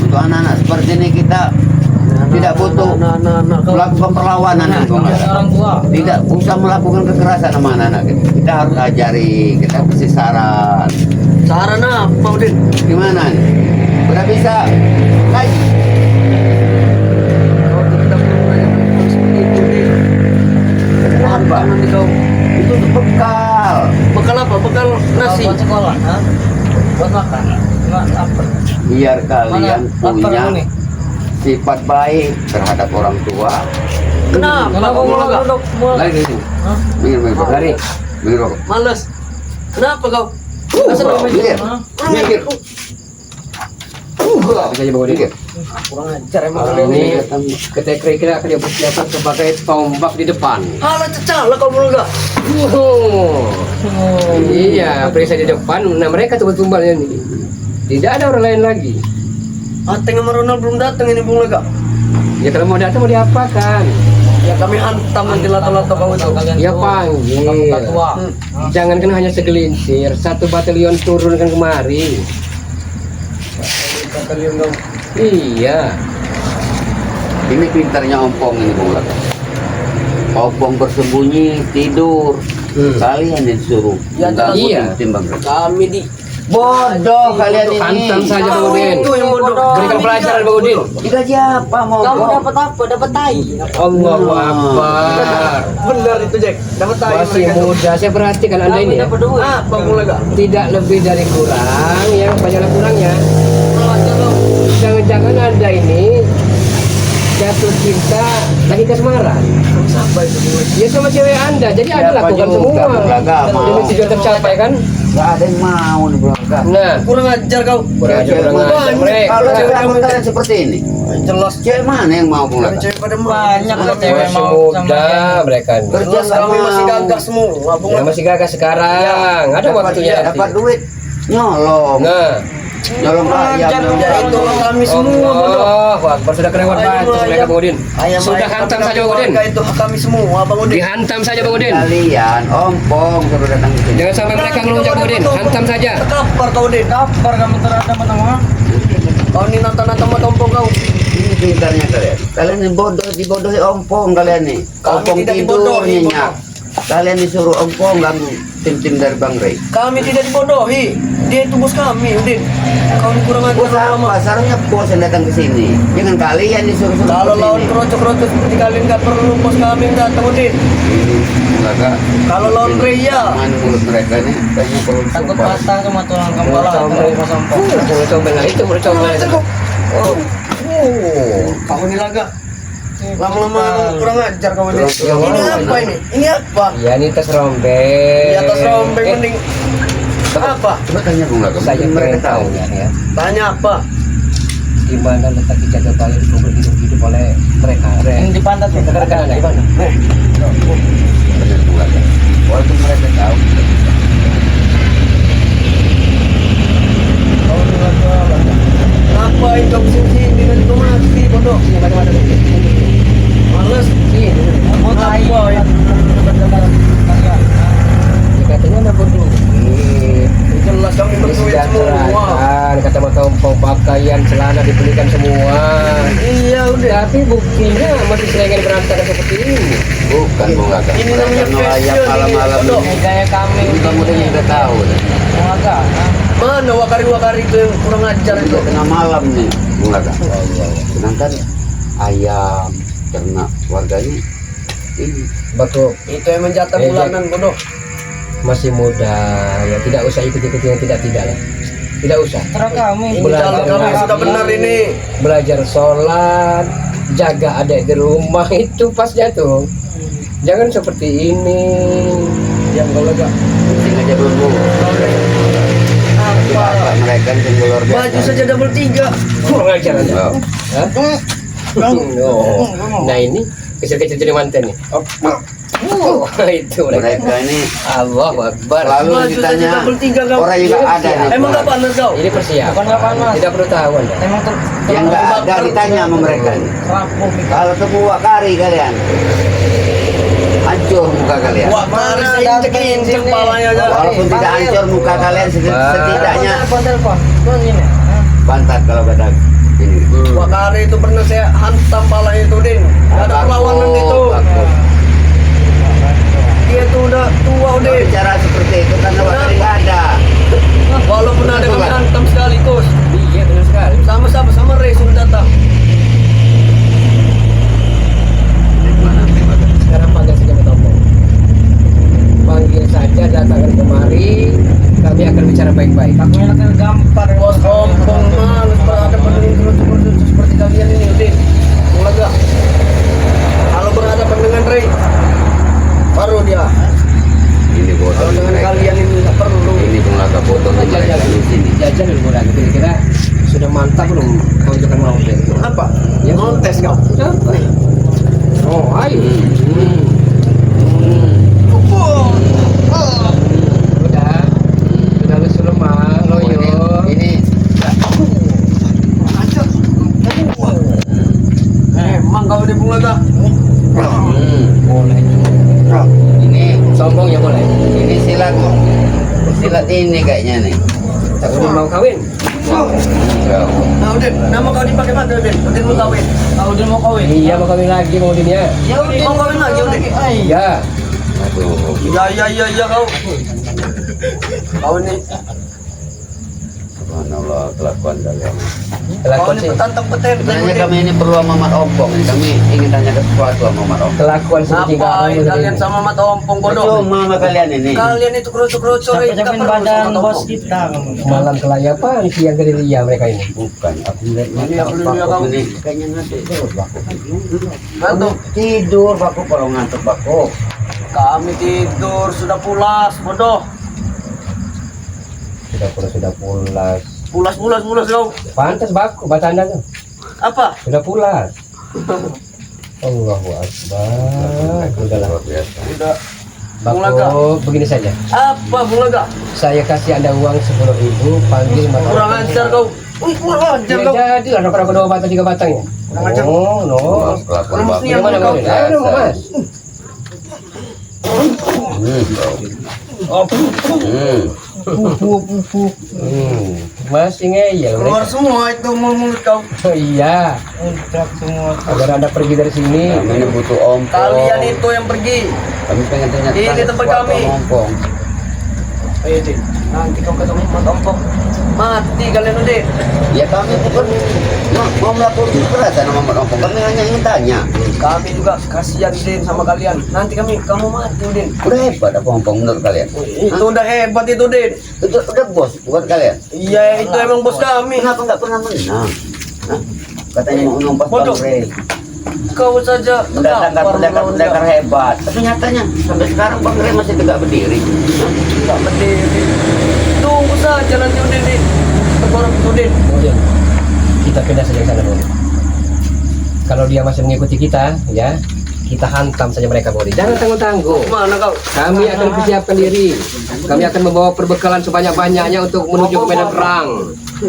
Untuk anak-anak seperti ini kita tidak butuh melakukan perlawanan di Bung Laka. Orang tua. Tidak usah melakukan kekerasan sama anak-anak kita. Kita harus ajari, kita kasih saran. Saran apa, Udin? Gimana nih? Udah bisa ngaji? Kau tidak perlu nanya seperti itu, Udin. Kenapa? Nanti kau Itu untuk bekal. bekal apa? Bekal nasi. Buat sekolah, ha? Buat makan. Cuma lapar. Biar kalian Lapar punya nih. sifat baik terhadap orang tua. Kenapa, Kenapa Bung mau Laga? duduk? Mau- Lari dari sini. Hah? Minggir, Lari. minggir. Males. Kenapa kau? Minggir. Minggir. Hadap saja Budin. Minggir. Kurang ajar emang Kalau kalian ini. ini ketika kira akan dipersiapkan sebagai tombak di depan. Halah cecah lah kau Bung Laga. Iya, periksa di depan. Nah mereka tumbal-tumbalnya nih. Tidak ada orang lain lagi. Ateng sama Ronald belum datang ini Bung Laga. Ya kalau mau datang mau diapakan? Ya kami hantam nanti lato-lato kau itu. Kalian Ya tua. panggil. Kita tua. Jangan kan hanya segelintir, satu batalion turunkan kemari. Kalian kau. Iya. Ini pintarnya ompong ini Bung Laka. Ompong bersembunyi tidur. Kalian yang disuruh. Ya, mengganggu iya. timbang. Kami di Bodoh kalian ini. Hantam saja Bang Kau Udin. itu yang bodoh. Berikan pelajaran Bang Udin. Digaji apa mau? Kamu dapat apa? Dapat tai. Allahu Akbar. Benar itu Jack. Dapat tahu Masih mereka. muda, saya perhatikan Anda Kamu ini ya. dapat duit. Apa Bung Laga? Tidak lebih dari kurang, yang banyaklah kurangnya. Jangan-jangan Anda ini jatuh cinta lagi kasmaran. Siapa itu Bung Laga? Ya sama cewek Anda, jadi Anda Siapa lakukan juga, semua. Bung Laga, mau. Demi tujuan tercapai kan? Gak ada yang mau nih Bulaga. Nah, Kurang ajar kau. kurang ajar Cewek kurang ajar banyak. mereka. Kalau Cewek cewek kamu kalian seperti ini, Jelas cewek mana yang mau Bulaga? cewek pada Banyak lah cewek Masih mau sama muda dia. mereka nih. Kerja Jelas kami masih gagah semua. Bung. Ya, masih gagah sekarang. Ada waktunya nanti. Dapat duit, nyolong, Nah, nyolong ayam. Ya itu kami semua bodoh. Allah Akbar, sudah kelewat Ayam, batas mereka ayam. Bang Udin. Ayam Sudah ayam hantam kami saja Bang Udin. keluarga itu hak kami semua Bang Udin. Dihantam saja Bang Udin. Kalian ompong suruh datang ke sini. Jangan sampai mereka ngelunjak Bang Udin. Hantam saja. Kapar kau Udin. Kabar kami terhadap teman-teman. Kau ini nonton tompong kau. Ini pintarnya kalian. Kalian ini bodoh, dibodohi ompong kalian nih. Kami Ompong tidak tidur dibodohi, nyenyak. Kalian disuruh ompong ganggu tim-tim dari Bang Rey. Kami tidak dibodohi. Dia itu bos kami Udin. Kau ini kurang Bos ajar apa? Seharusnya bos yang datang ke sini. Jangan kalian disuruh-suruh Kalau ke lawan sini. kerocok-kerocok seperti kalian nggak perlu bos kami yang datang Udin. Ini Bulaga. Kalau lawan Ini, Ria. Mana mulut mereka nih? Kayaknya perlu Takut sumpah. patah cuma tulang kamu Mulut lah. comel. Mulut comel lah itu mulut comel. Oh, kau ini laga. Lama-lama kurang ajar kau ini. Kurang- Ini apa ini? Ini apa? Ya ini tas rombeng. Di atas rombeng mending apa? Coba tanya Bulaga. Saya Mungkin mereka tahu. ya. Tanya apa? Di mana letak dijaga bayi kubur hidup-hidup oleh mereka. Yang di pantat ya. Rekan di mana? Benar Bulaga. Walaupun mereka tahu. Ngapain kau sini nanti kau mati bodoh. Males. Mau tai. Ngapain? Katanya nabur duit. Jelas kami berduit semua. Disejahterakan, kata mata ompong pakaian celana dibelikan semua. Iya udah. Tapi buktinya masih selingan berantakan seperti ini. Bukan Bulaga. Ini Mereka namanya ngelayap fashion, malam-malam ini, bodoh. ini. Gaya kami. Ini kamu udah tahu. Yang agak. Mana wakari-wakari itu yang kurang ajar itu? Udah tengah malam nih Bulaga. Sedangkan ayam ternak warganya ini Betul, Itu yang menjatah bulanan bodoh. masih muda ya, tidak usah ikut-ikut yang tidak lah. Tidak usah. Terus kami. Ini Belajar jalan kami lagi. sudah benar ini. Belajar sholat, jaga adik di rumah itu pasnya tuh. Jangan seperti ini. Yang kau lega. pusing aja dulu. Apa mereka yang luar biasa. Baju saja double 3. Kurang ajar Anda. Oh. Hah? Oh. Nah ini kecil-kecil jadi mantan nih. Oh, itu mereka. Mereka ini Allah Akbar. lalu Baju saja ditanya double 3 kau. orang yang nggak ada nih. Emang nggak panas kau? Ini persiapan. Bukan apaan, Mas. Tidak perlu tahu Anda. Emang Yang nggak ada ditanya sama mereka nih. rapuh gitu. Kalau temu wakari kalian, hancur muka kalian. Wah, mari injek kepalanya aja. Walaupun tidak hancur muka kalian, setidaknya Telepon. Tuh ini. pantat kalau kata ini. Wakari itu pernah saya hantam palanya itu Din. Gak ada perlawanan itu. Dia tuh udah tua Kalau udah. bicara seperti itu karena wakari nggak ada. Walaupun ada kami hantam sekaligus. Iya benar sekali. Sama siapa? Sama Ray sudah datang. Sekarang panggil saja Pak Tompong. Panggil saja, datangkan kemari. Kami akan bicara baik-baik. Aku enak gampar. Bos ompong males berhadapan dengan kerucut-kerucut seperti kalian ini Udin. Mulai gak? Kalau berhadapan dengan Ray, baru dia. Ini bodoh Kalau dengan mereka. kalian ini nggak perlu. Ini pun laga bodoh mereka di sini. Jajan dulu lagi. Kira-kira sudah mantap belum kau juga mau itu? Apa? Ya. Mau tes kau? Apa? Oh, ayo. Udah lu suruh mang, loyo. Ini Emang kau di bunga gak? Boleh. ini Sombong ya boleh. ini silat ini kayaknya nih. Aku mau kawin. Enggak. Nah Udin, nama kau dipakai mana Udin? Udin mau kawin? Kalau udah mau kawin. Iya mau kawin lagi mau dia. Ya Udin mau kawin lagi Udin. Iya. Aduh. Ya kau. Kau ini, Subhanallah kelakuan kalian. kau Kelakuan ini sih. petantang peten. Sebenarnya kami ini perlu sama Mat Ompong. Kami ingin tanya sesuatu sama Mat Ompong. Kelakuan seperti Ngapain kalian sama mata ompong bodoh? Cuma sama kalian ini. Kalian itu kerucut-kerucut Ray, nggak Capek-capekin perlu badan sama mata bos ompong. kita. malam kelayapan siang gerilya mereka ini. Bukan, aku lihat Ini mata aku lihat bakok kamu. ini kayaknya nanti terus bakok. Ngantuk. Tidur bakok kalau ngantuk bakok. Kami tidur sudah pulas bodoh. sudah pulas. Pulas kau. Pantas baku baca anda tuh. Apa? Sudah pulas. Allahu Akbar. Udahlah. Udah. Bulaga. Baku begini saja. Apa Bulaga? Saya kasih anda uang 10.000, panggil mata. Kurang ajar kau. Kurang ajar Ya kau. jadi lah orang kedua batang 3 batang ya. Kurang ajar. Oh no. Kalau mestinya Bagaimana kau. kau? Ayo dong mas. Masih ngeyel. Keluar semua itu mulut kau. Oh iya. Agar anda pergi dari sini. Kami ini butuh ompong. Kalian itu yang pergi. Kami pengen tanya Ini tempat kami. ompong. Ayo Din. Nanti kau ketemu ompong. Mati kalian Udin. Ya kami bukan mau melakukan kekerasan sama Mat Ompong. Kami hanya ingin tanya. Kami juga kasihan Udin sama kalian. Nanti kamu mati Udin. Udah hebat apa Ompong menurut kalian? Itu udah hebat itu Udin. Itu udah bos buat kalian. Iya itu emang bos kami. Kenapa nggak pernah menang? Hah? Katanya mau numpas Bodoh. Bang Rey. Kau saja Pendekar hebat. Tapi nyatanya sampai sekarang Bang Rey masih tegak berdiri. Hah? Enggak berdiri. Tunggu saja nanti Udin Din. Terkorok Udin. Kemudian kita pindah saja ke sana dulu. Kalau dia masih mengikuti kita, ya kita hantam saja mereka boleh. Jangan tanggung-tanggung. Mana kau? Kami akan persiapkan diri. Kami akan membawa perbekalan sebanyak-banyaknya untuk menuju ke medan perang.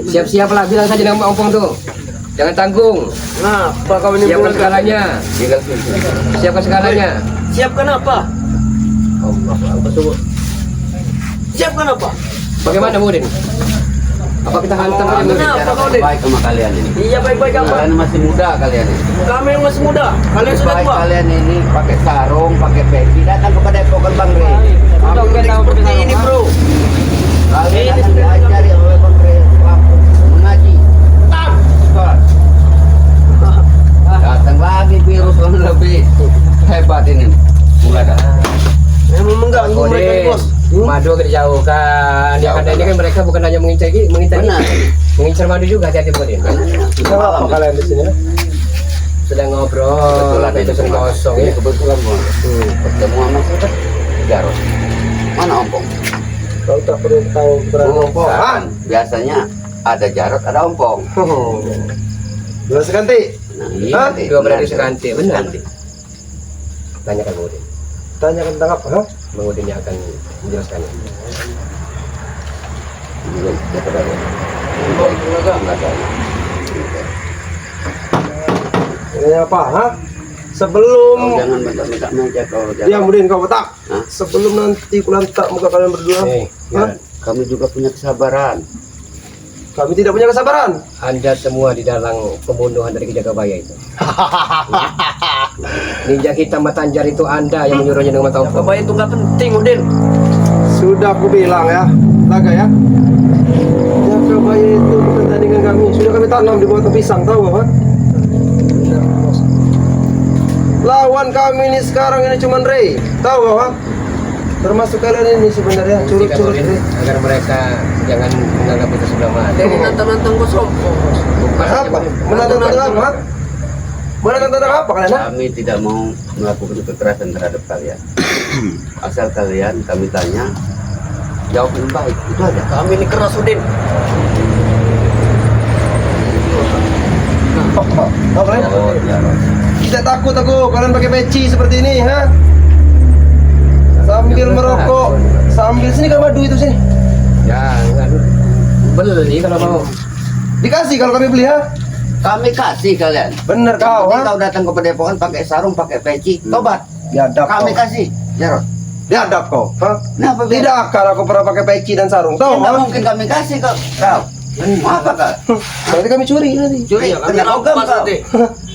Siap-siaplah, bilang saja nama Ompong tuh. Jangan tanggung. Nah, apa kau ini Siapkan Bulaga? segalanya. Siapkan segalanya. Siapkan apa? Siapkan apa? Bagaimana Mudin? Apa kita hantam saja Mudin? Kenapa kau Din? Baik sama kalian ini. Iya baik-baik apa? Kalian masih muda kalian ini. Kami yang masih muda. Kalian sudah Baik tua. kalian ini pakai sarung, pakai peci, datang kepada epokan Bang Rey. Udah seperti ini bro. Kalian akan diajari oleh Bang Rey selaku mengaji. Ustaz. Datang lagi virus yang lebih hebat ini. Mulai dah. Memang mengganggu mereka ini, bos. Madu agak dijauhkan. Ya Jauhkan. karena ini kan mereka bukan hanya mengincar Benar. mengincar madu juga, hati-hati Mudin. Apa kalian di sini? Sedang ngobrol, Kebetulan itu sering kosong ini ya. kebetulan Bang. Ketemu sama siapa? Jarod. Mana Ompong? Kau tak perlu tahu Bukan. Biasanya ada Jarod, ada Ompong. Dua sekanti. Nah, Hah? iya, Dua berarti sekanti, benar. Sekanti. Tanyakan Mudin. Tanyakan tentang apa? Ha? Bang Udin yang akan menjelaskannya. Belum, ya saudara. Enggak ada. Ini apa? Ha? Kau Sebelum jangan minta meja kau. diam Udin kau petak. Hah? Sebelum nanti kulantak muka kalian berdua. Ya, Kami juga punya kesabaran. Kami tidak punya kesabaran. Anda semua di dalam pembunuhan dari Kijagabaya itu. Ninja hitam mata anjar itu Anda yang menyuruhnya dengan mata ompong. Apa itu nggak penting Udin? Sudah aku bilang ya, Laga ya. Jakabaya itu bukan tandingan kami. Sudah kami tanam di bawah pisang, tahu apa? Lawan kami ini sekarang ini cuman Rey, tahu apa? Termasuk kalian ini sebenarnya curut-curut Mudin, Rey. agar mereka jangan menganggap kita sudah mati. Jadi nantang-nantang kosong. Apa? Menantang-nantang apa? Menantang-nantang apa kalian? Ha? Kami tidak mau melakukan kekerasan terhadap kalian. Asal kalian kami tanya, jawab dengan baik. Itu aja. Kami ini keras Udin. Oh, kalian? Oh, Jarod. Tidak takut aku kalian pakai peci seperti ini, ha? Sambil merokok, sambil sini kan madu itu sini. Jangan beli kalau mau. Dikasih kalau kami beli, ha? Kami kasih kalian. Bener kau, Nanti ha? kau datang ke padepokan pakai sarung, pakai peci, tobat. Biadab Kami kau. kasih, Jarod. Biadab kau, ha? Kenapa biar? Tidak akan aku pernah pakai peci dan sarung, tahu, Tidak ha? mungkin kami kasih kau. Kau. Apa kau? Berarti kami curi nanti. Curi, kena logam kau.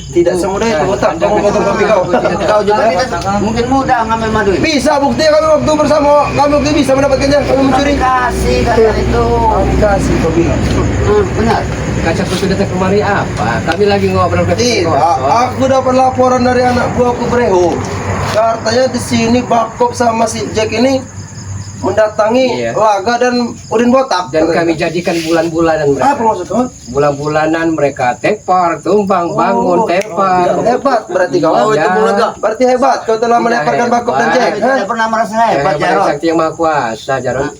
Tidak semudah itu, otak kamu motor kopi kau. Kau juga tidak mungkin mudah ngambil madu ini. Bisa bukti kami waktu bersama, kami waktu bisa mendapatkannya, kami mencuri. Kasih kalian itu. Kami kasih kau bilang. Benar. Kaca putih datang kemari apa? Kami lagi ngobrol ke Tidak, aku dapat laporan dari anak buahku Breho. Katanya di sini Bakop sama si Jack ini mendatangi Iya. Laga dan Udin Botak. Dan kami jadikan bulan-bulanan mereka. Apa maksudnya? Bulan-bulanan mereka tepar, tumpang, bangun, tepar. Hebat berarti kau. Oh, itu Bulaga. Berarti hebat kau telah Tidak melemparkan Bakop dan hebat. Jack. Kami tidak pernah merasa hebat, Hebat Jarod. sakti yang maha kuasa, Jarod.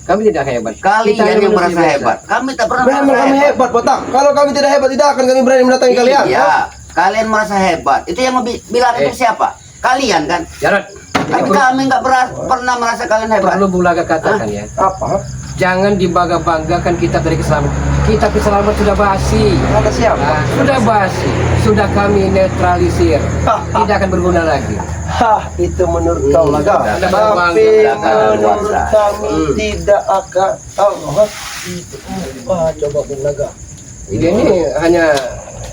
Kami tidak hebat. Kalian yang manusia merasa biasa. hebat. Kami tak pernah Memang merasa kami hebat, botak. Kalau kami tidak hebat, tidak akan kami berani mendatangi kalian. Iya, kalian merasa hebat. Itu yang bilang itu siapa? Kalian kan? Jarod, Tapi kami nggak pernah merasa kalian hebat. perlu Bung Laga katakan ya. Apa? Jangan dibangga-banggakan kitab dari keselamatan. Kitab keselamatan sudah basi. Kata siapa? Nah, sudah basi. Sudah kami netralisir. Tidak akan berguna lagi. Hah, itu menurut kau Laga. Anda Tapi berbangga. menurut kami tidak akan. Tahu nggak? Wah, coba Bung Laga. Ini hanya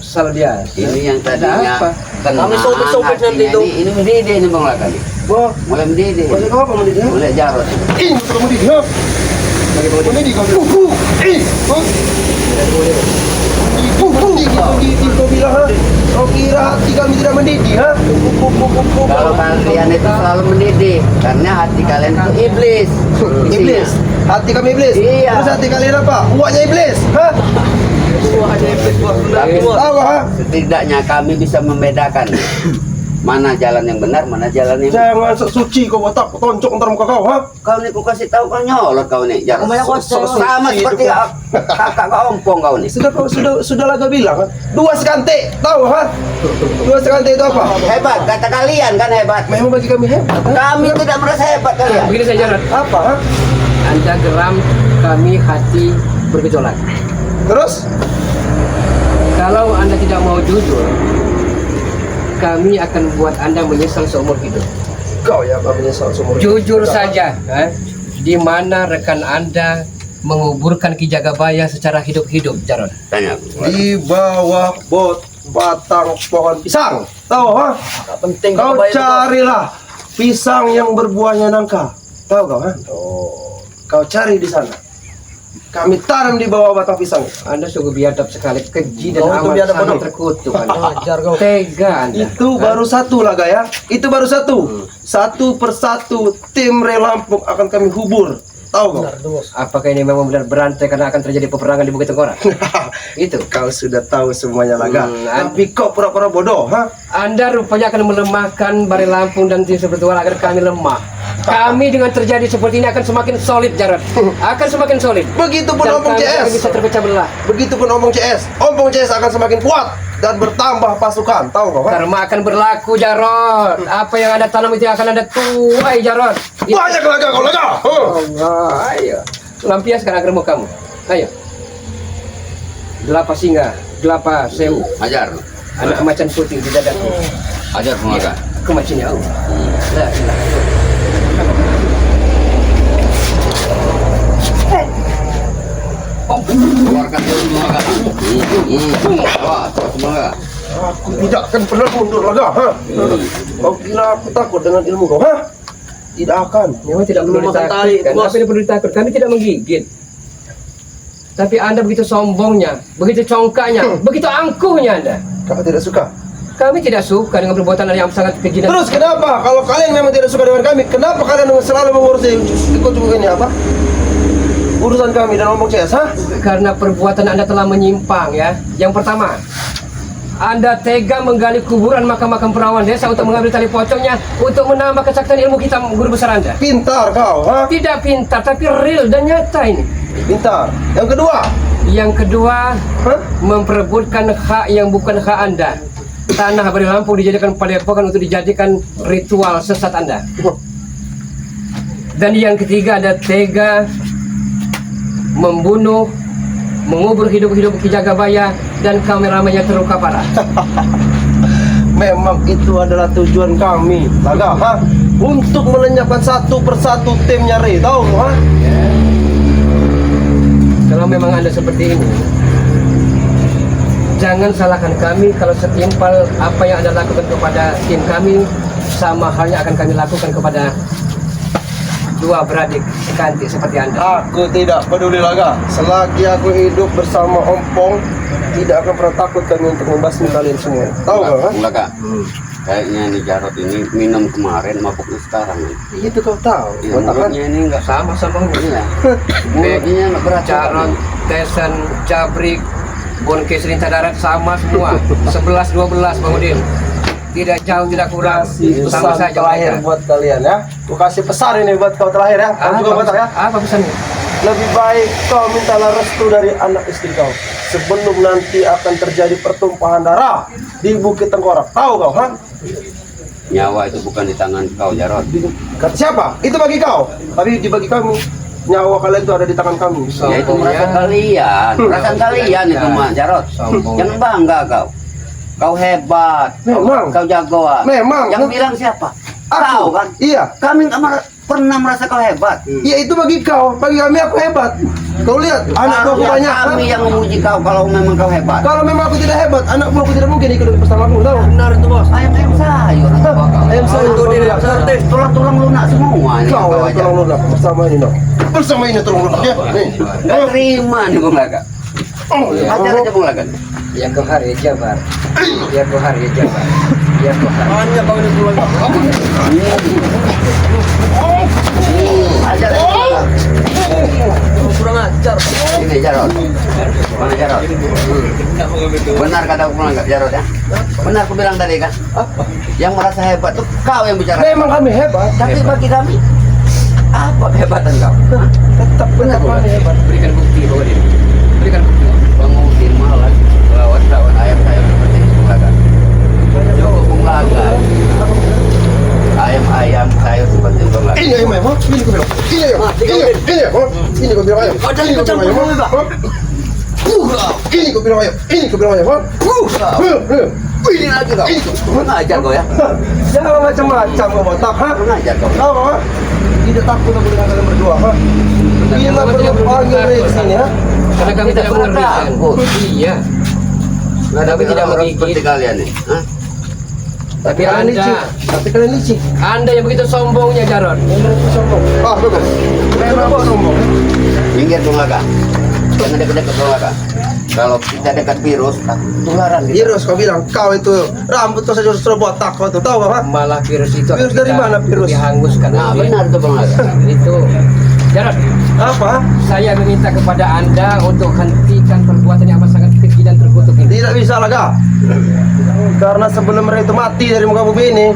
salah biasa. Ini yang tadinya Ada apa? tenang Kami sobek-sobek nanti hatinya itu. ini mendidih ini Bang Laka nih. Wah, Mulai mendidih. masih kau apa mendidih? Mulai jarot. Ih, betul mendidih. Ha? Mendidih kau bilang. Ih, ha? Mendidih kau bilang. Ha? Kau kira hati kami tidak mendidih? Ha? Kalau kalian itu selalu mendidih karena hati kalian itu iblis. Iblis. Hati kami iblis. Iya. Terus hati kalian apa? Uaknya iblis. Ha? Tapi Tahu ha? setidaknya kami bisa membedakan mana jalan yang benar, mana jalan yang Jangan sok suci kau botak, toncok ntar muka kau, ha? kau nih ku kasih tahu kau nyolot kau nih. Jarot. Banyak Sok Sama suci seperti itu. kakak kau ompong kau nih. Sudah Laga bilang, ha? 2 sekante, tahu ha? 2 sekante itu apa? Hebat, kata kalian kan hebat. Memang bagi kami hebat. Ha? Kami tidak merasa hebat kalian. Begini saja, Jarod. Apa? Ha? Anda geram, kami hati bergejolak. Terus? Kalau Anda tidak mau jujur, kami akan buat Anda menyesal seumur hidup. Kau ya kami menyesal seumur hidup. Jujur saja, di mana rekan Anda menguburkan Ki Jagabaya secara hidup-hidup, Jarod? Tanya. Di bawah batang pohon pisang, tahu ha? Penting Kau carilah pisang yang berbuahnya nangka, tahu kau ha? Kau cari di sana. Kami tanam di bawah batang pisang. Anda sungguh biadab sekali, keji dan Kau itu amat biadab sangat bodoh. terkutuk Anda. Ajar kau. Tega Anda. Itu baru satu Laga ya. Itu baru satu. Satu persatu tim Relampung akan kami hubur. Tahu kau? Apakah ini memang benar berantai karena akan terjadi peperangan di Bukit Tengkorak? Itu. Kau sudah tahu semuanya Laga. Hmm, Tapi kau pura-pura bodoh, ha? Anda rupanya akan melemahkan Bari Lampung dan tim spiritual agar kami lemah. Kami dengan terjadi seperti ini akan semakin solid, Jarod. Akan semakin solid. Begitupun Dan Ompong kami akan CS. bisa terpecah belah. Begitupun Ompong CS. Ompong CS akan semakin kuat dan bertambah pasukan. Tahu kau, ha? Karma akan berlaku, Jarod. Apa yang Anda tanam itu akan Anda tuai, Jarod. Banyak Laga kau Laga. Allah, ayo. Lampiaskan agar mau kamu. Ayo. Gelapa singa, gelapa sewu. Ajar. Ada kemacan putih di dadaku. Ajar Bang Laka. Kemacinnya Allah. La ilaha illallah. Keluarkan dulu Bang Laka. Wah, Bang Laka. Aku tidak akan pernah mundur Laga, ha? Kau kira aku takut dengan ilmu kau, ha? Tidak akan. Memang tidak perlu Belum makan tali, ditakutkan. bos. Tapi tidak perlu ditakut. Kami tidak menggigit. Tapi Anda begitu sombongnya, begitu congkaknya, begitu angkuhnya Anda. Kau tidak suka. Kami tidak suka dengan perbuatan Anda yang sangat keji dan Terus kenapa? Kalau kalian memang tidak suka dengan kami, kenapa kalian selalu mengurusi ikut ini apa? Urusan kami dan Ompong CS, ha? karena perbuatan Anda telah menyimpang ya. Yang pertama, Anda tega menggali kuburan makam-makam perawan desa untuk mengambil tali pocongnya untuk menambah kesaktian ilmu kita guru besar Anda. Pintar kau, ha? Tidak pintar tapi real dan nyata ini. Pintar. Yang kedua, Yang kedua, ha? memperebutkan hak yang bukan hak Anda. Tanah Bari Lampung dijadikan padepokan untuk dijadikan ritual sesat Anda. Dan yang ketiga, ada tega membunuh, mengubur hidup-hidup Ki Jagabaya dan kameramennya terluka parah. Memang itu adalah tujuan kami, Laga, ha? Untuk melenyapkan satu persatu timnya Rey, tahu, ha? Kalau memang Anda seperti ini, jangan salahkan kami kalau setimpal apa yang Anda lakukan kepada tim kami sama halnya akan kami lakukan kepada dua beradik sekantik seperti Anda. Aku tidak peduli Laga. Selagi aku hidup bersama Ompong, tidak akan pernah takut kami untuk membasmi kalian semua. Tahu kau, ha? Bang Laka. Kayaknya nih Jarot ini minum kemarin, mabuknya sekarang nih. Itu kau tahu. Iya, Botak, kan? mulutnya ini enggak Sama-sama Iya. Mulutnya enggak berat. Caron, Tesen, Jabrik, Bon Kesrin Darat sama semua. 11-12 Bang Udin. Tidak jauh tidak kurang. Kasih Sama pesan saja terakhir mereka. buat kalian ya. Aku kasih pesan ini buat kau terakhir ya. Kau juga Botak ya. Apa pesannya? Lebih baik kau mintalah restu dari anak istri kau sebelum nanti akan terjadi pertumpahan darah di Bukit Tengkorak. Tahu kau, ha? Nyawa itu bukan di tangan kau, Jarot. Kata siapa? Itu bagi kau. Tapi dibagi kami. Nyawa kalian itu ada di tangan kami. Ya itu merasa kalian, perasaan kalian itu mah, Jarot. Sombong. Jangan bangga kau. Kau hebat, Memang. kau jagoan. Memang. Yang bilang siapa? Aku. Kau kan? Iya. Kami nggak pernah merasa kau hebat. Ya itu bagi kau. Bagi kami aku hebat. Kau lihat anak buahku Harusnya banyak. kami yang memuji kau kalau memang kau hebat. Kalau memang aku tidak hebat, anak buahku tidak mungkin ikut bersamaku. Tahu? Benar itu bos. Ayam sayur. Ayam sayur Itu dia yang sate. Tulang-tulang lunak semua. Ini Kau kau yang aja. tolong lunak bersama ini, no. Bersama ini tolong lunak ya. Nih. Nggak terima nih Bung Laga. Ajar aja Bung Laga. Ya Kohar ya Jabar. Ya Kohar ya Jabar. Ya Kohar. Hanya kau ini keluarga. Ajar aja. Kurang ajar. Ini Jarot. Mana Jarot? Benar kata Bung Laga, Jarot ya. Benar aku bilang tadi kan. Yang merasa hebat tuh kau yang bicara. Memang kami hebat. Tapi bagi kami apa kehebatan kau? Tetap benar kami hebat. Berikan bukti bahwa dia. Berikan bukti. Pengutin malah lawan ayam sayur seperti ini Bung Laga. Coba Bung Laga. Ayam sayur seperti itu Bung Laga. Ini ayam ayam, ha? Ini kau bilang. Ini ayam. Ini ayam. Ha? Ini kau bilang ayam. Ada Ini kau kecam bilang ayam, puluh, ha? Pak. Ini kau bilang ayam. Ini kau bilang ayam, ha? Ini lagi kau. Mengajar kau ya. Jangan macam-macam kau botak, ha? Mengajar kau. Tahu ha? Tidak takut aku dengan kalian berdua, ha? Bila perlu panggil dari sini, ha? Karena kami tidak pernah mengerikan. takut. Iya. Kami tidak orang menggigit. seperti kalian nih. Hah? Tapi Kalian licik. Anda, Tapi kalian licik. Anda yang begitu sombongnya Jarot. Memang sombong. Ah, betul. Memang sombong. Minggir Bung Laga. Jangan dekat-dekat Bung Laga. Kalau kita dekat virus, tularan kita. Virus kau bilang kau itu rambut kau saja sudah botak kau tuh tahu ha? Malah virus itu Virus dari mana virus? dihanguskan. Nah, oleh- benar tuh Bung Laga. Itu. Jarot, Apa? saya meminta kepada Anda untuk hentikan perbuatan yang amat sangat keji dan terkutuk ini. Tidak bisa laga. Karena sebelum mereka itu mati dari muka bumi ini,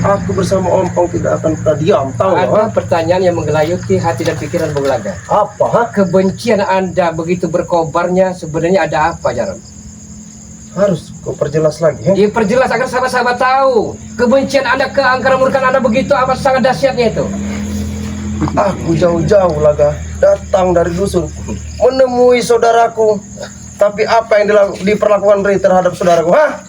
aku bersama Ompong tidak akan pernah diam, tahu Ada ha? pertanyaan yang menggelayuti hati dan pikiran Bung Laga. Apa ha? Kebencian Anda begitu berkobarnya sebenarnya ada apa, Jarot? Harus kau perjelas lagi ya? Diperjelas agar sahabat-sahabat tahu. Kebencian Anda ke angkara murka Anda begitu amat sangat dahsyatnya itu. Aku jauh-jauh laga datang dari dusun menemui saudaraku. Tapi apa yang diperlakukan Ray terhadap saudaraku, ha?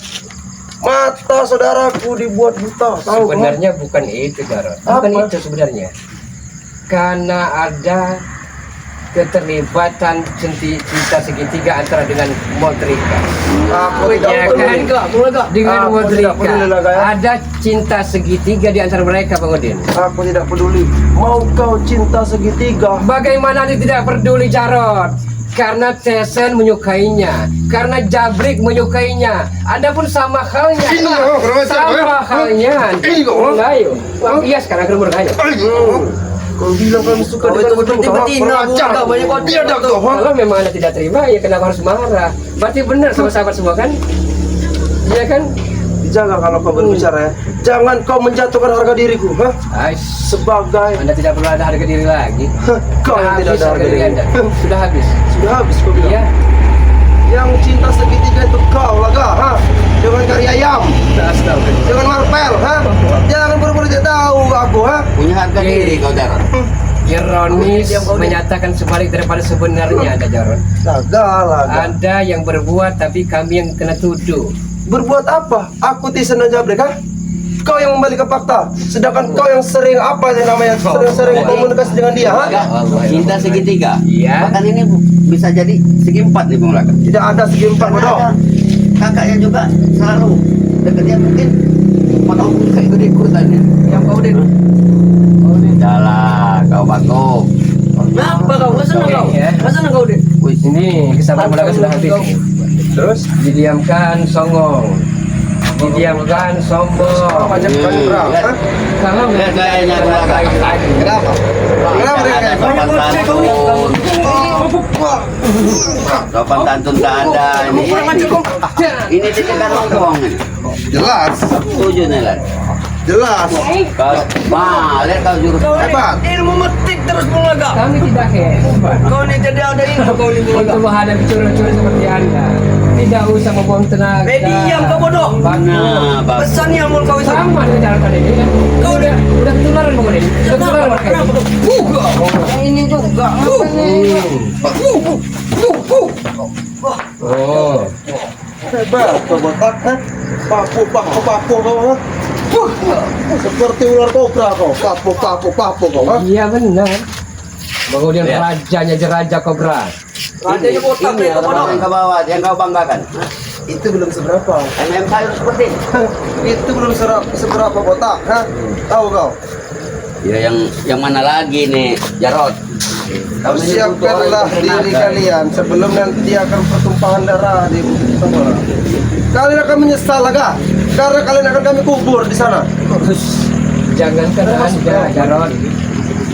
Mata saudaraku dibuat buta, tahu ha? Sebenarnya bukan itu, Jarot. Bukan Apa? itu sebenarnya. Karena ada keterlibatan cinta segitiga antara dengan Modrika. Aku tidak Ya peduli. kan? Dengan Aku Modrika. tidak peduli, Laga, ya. Ada cinta segitiga di antara mereka, Bang Udin. Aku tidak peduli. Mau kau cinta segitiga? Bagaimana Anda tidak peduli, Jarot? Karena Tesen menyukainya, karena Jabrik menyukainya. Anda pun sama halnya. Ini, oh, kurang ajar, sama ya. halnya. Ini, oh. Ayo, iya sekarang ke rumah kayu. Kau bilang kamu suka Kau dengan itu seperti betul, ha? betina, Kurang ajar. bukan, banyak kau Biadab kau, ha? Kalau memang Anda tidak terima, ya kenapa harus marah? Berarti benar sama sahabat semua kan? Iya kan? Dijaga kalau kau berbicara ya. Jangan kau menjatuhkan harga diriku, ha? Ais, Sebagai Anda tidak perlu ada harga diri lagi. kau yang tidak Habis ada harga diri. Anda. Sudah habis. Sudah habis kau bilang. Iya. Yang cinta segitiga itu kau laga, ha? Dengan kari ayam, Astaga. dengan marpel, ha? Jangan buru-buru tidak tahu aku, ha? Punya harga diri kau Jarot. Ironis menyatakan sebalik daripada sebenarnya Anda, Jarot. Laga. Anda yang berbuat tapi kami yang kena tuduh. Berbuat apa? Aku Tisen dan Jabrik, ha? Kau yang membalikan fakta, sedangkan kau yang sering apa yang namanya sering komunikasi dengan dia, ha? Cinta segitiga. Iya. Bahkan ini bisa jadi segi empat nih Bung Laga. Tidak ada segi empat, Karena bodoh. ada kakaknya juga selalu dekat dia mungkin potong kayak itu diikutannya. Yang kau deh. Udahlah, kau batuk. Kenapa kau? Nggak senang kau? Oke, ya. Nggak senang kau deh? Wih, Ini kesabaran Bulaga sudah habis. Terus? Didiamkan songong, didiamkan sombong. Banyak kali berapa? ha? Kalau lihat gayanya Bulaga. lagi. Kenapa? Kenapa dia kayak Sopan santun. Sopan santun tak ada ini. Ini ditinggal ngomong ini. Jelas. Setuju nih lah. Jelas. Lihat kau jurus. Hebat. Ilmu metik terus Bulaga. Kami tidak hebat. Kau ini jadi ada info kau ini Bulaga. Untuk menghadapi curi-curi seperti Anda, tidak usah membuang tenaga. Diam kau bodoh. Nah, bagus. Pesan yang mau kau itu. Sama dengan cara tadi ini. Kau udah ketularan Bang Udin. Udah ketularan mereka ini. Yang ini juga. Oh, Hebat kau botak, ha? Papu kau, ha? Seperti ular kobra kau, papu kau, ha? iya benar. Bang Udin Ya. rajanya Raja Kobra. Rajanya botak Ini itu bodoh. yang kau bawa, yang kau banggakan. Itu belum seberapa. sayur seperti ini. Itu belum seberapa botak, ha? Tahu kau? Ya yang mana lagi nih, Jarot? Kau ini butuh orang Persiapkanlah yang diri bertenaga. kalian sebelum nanti akan pertumpahan darah di Bukit Tambora. Kalian akan menyesal Laga, karena kalian akan kami kubur di sana. Jangankan Anda, Jarod.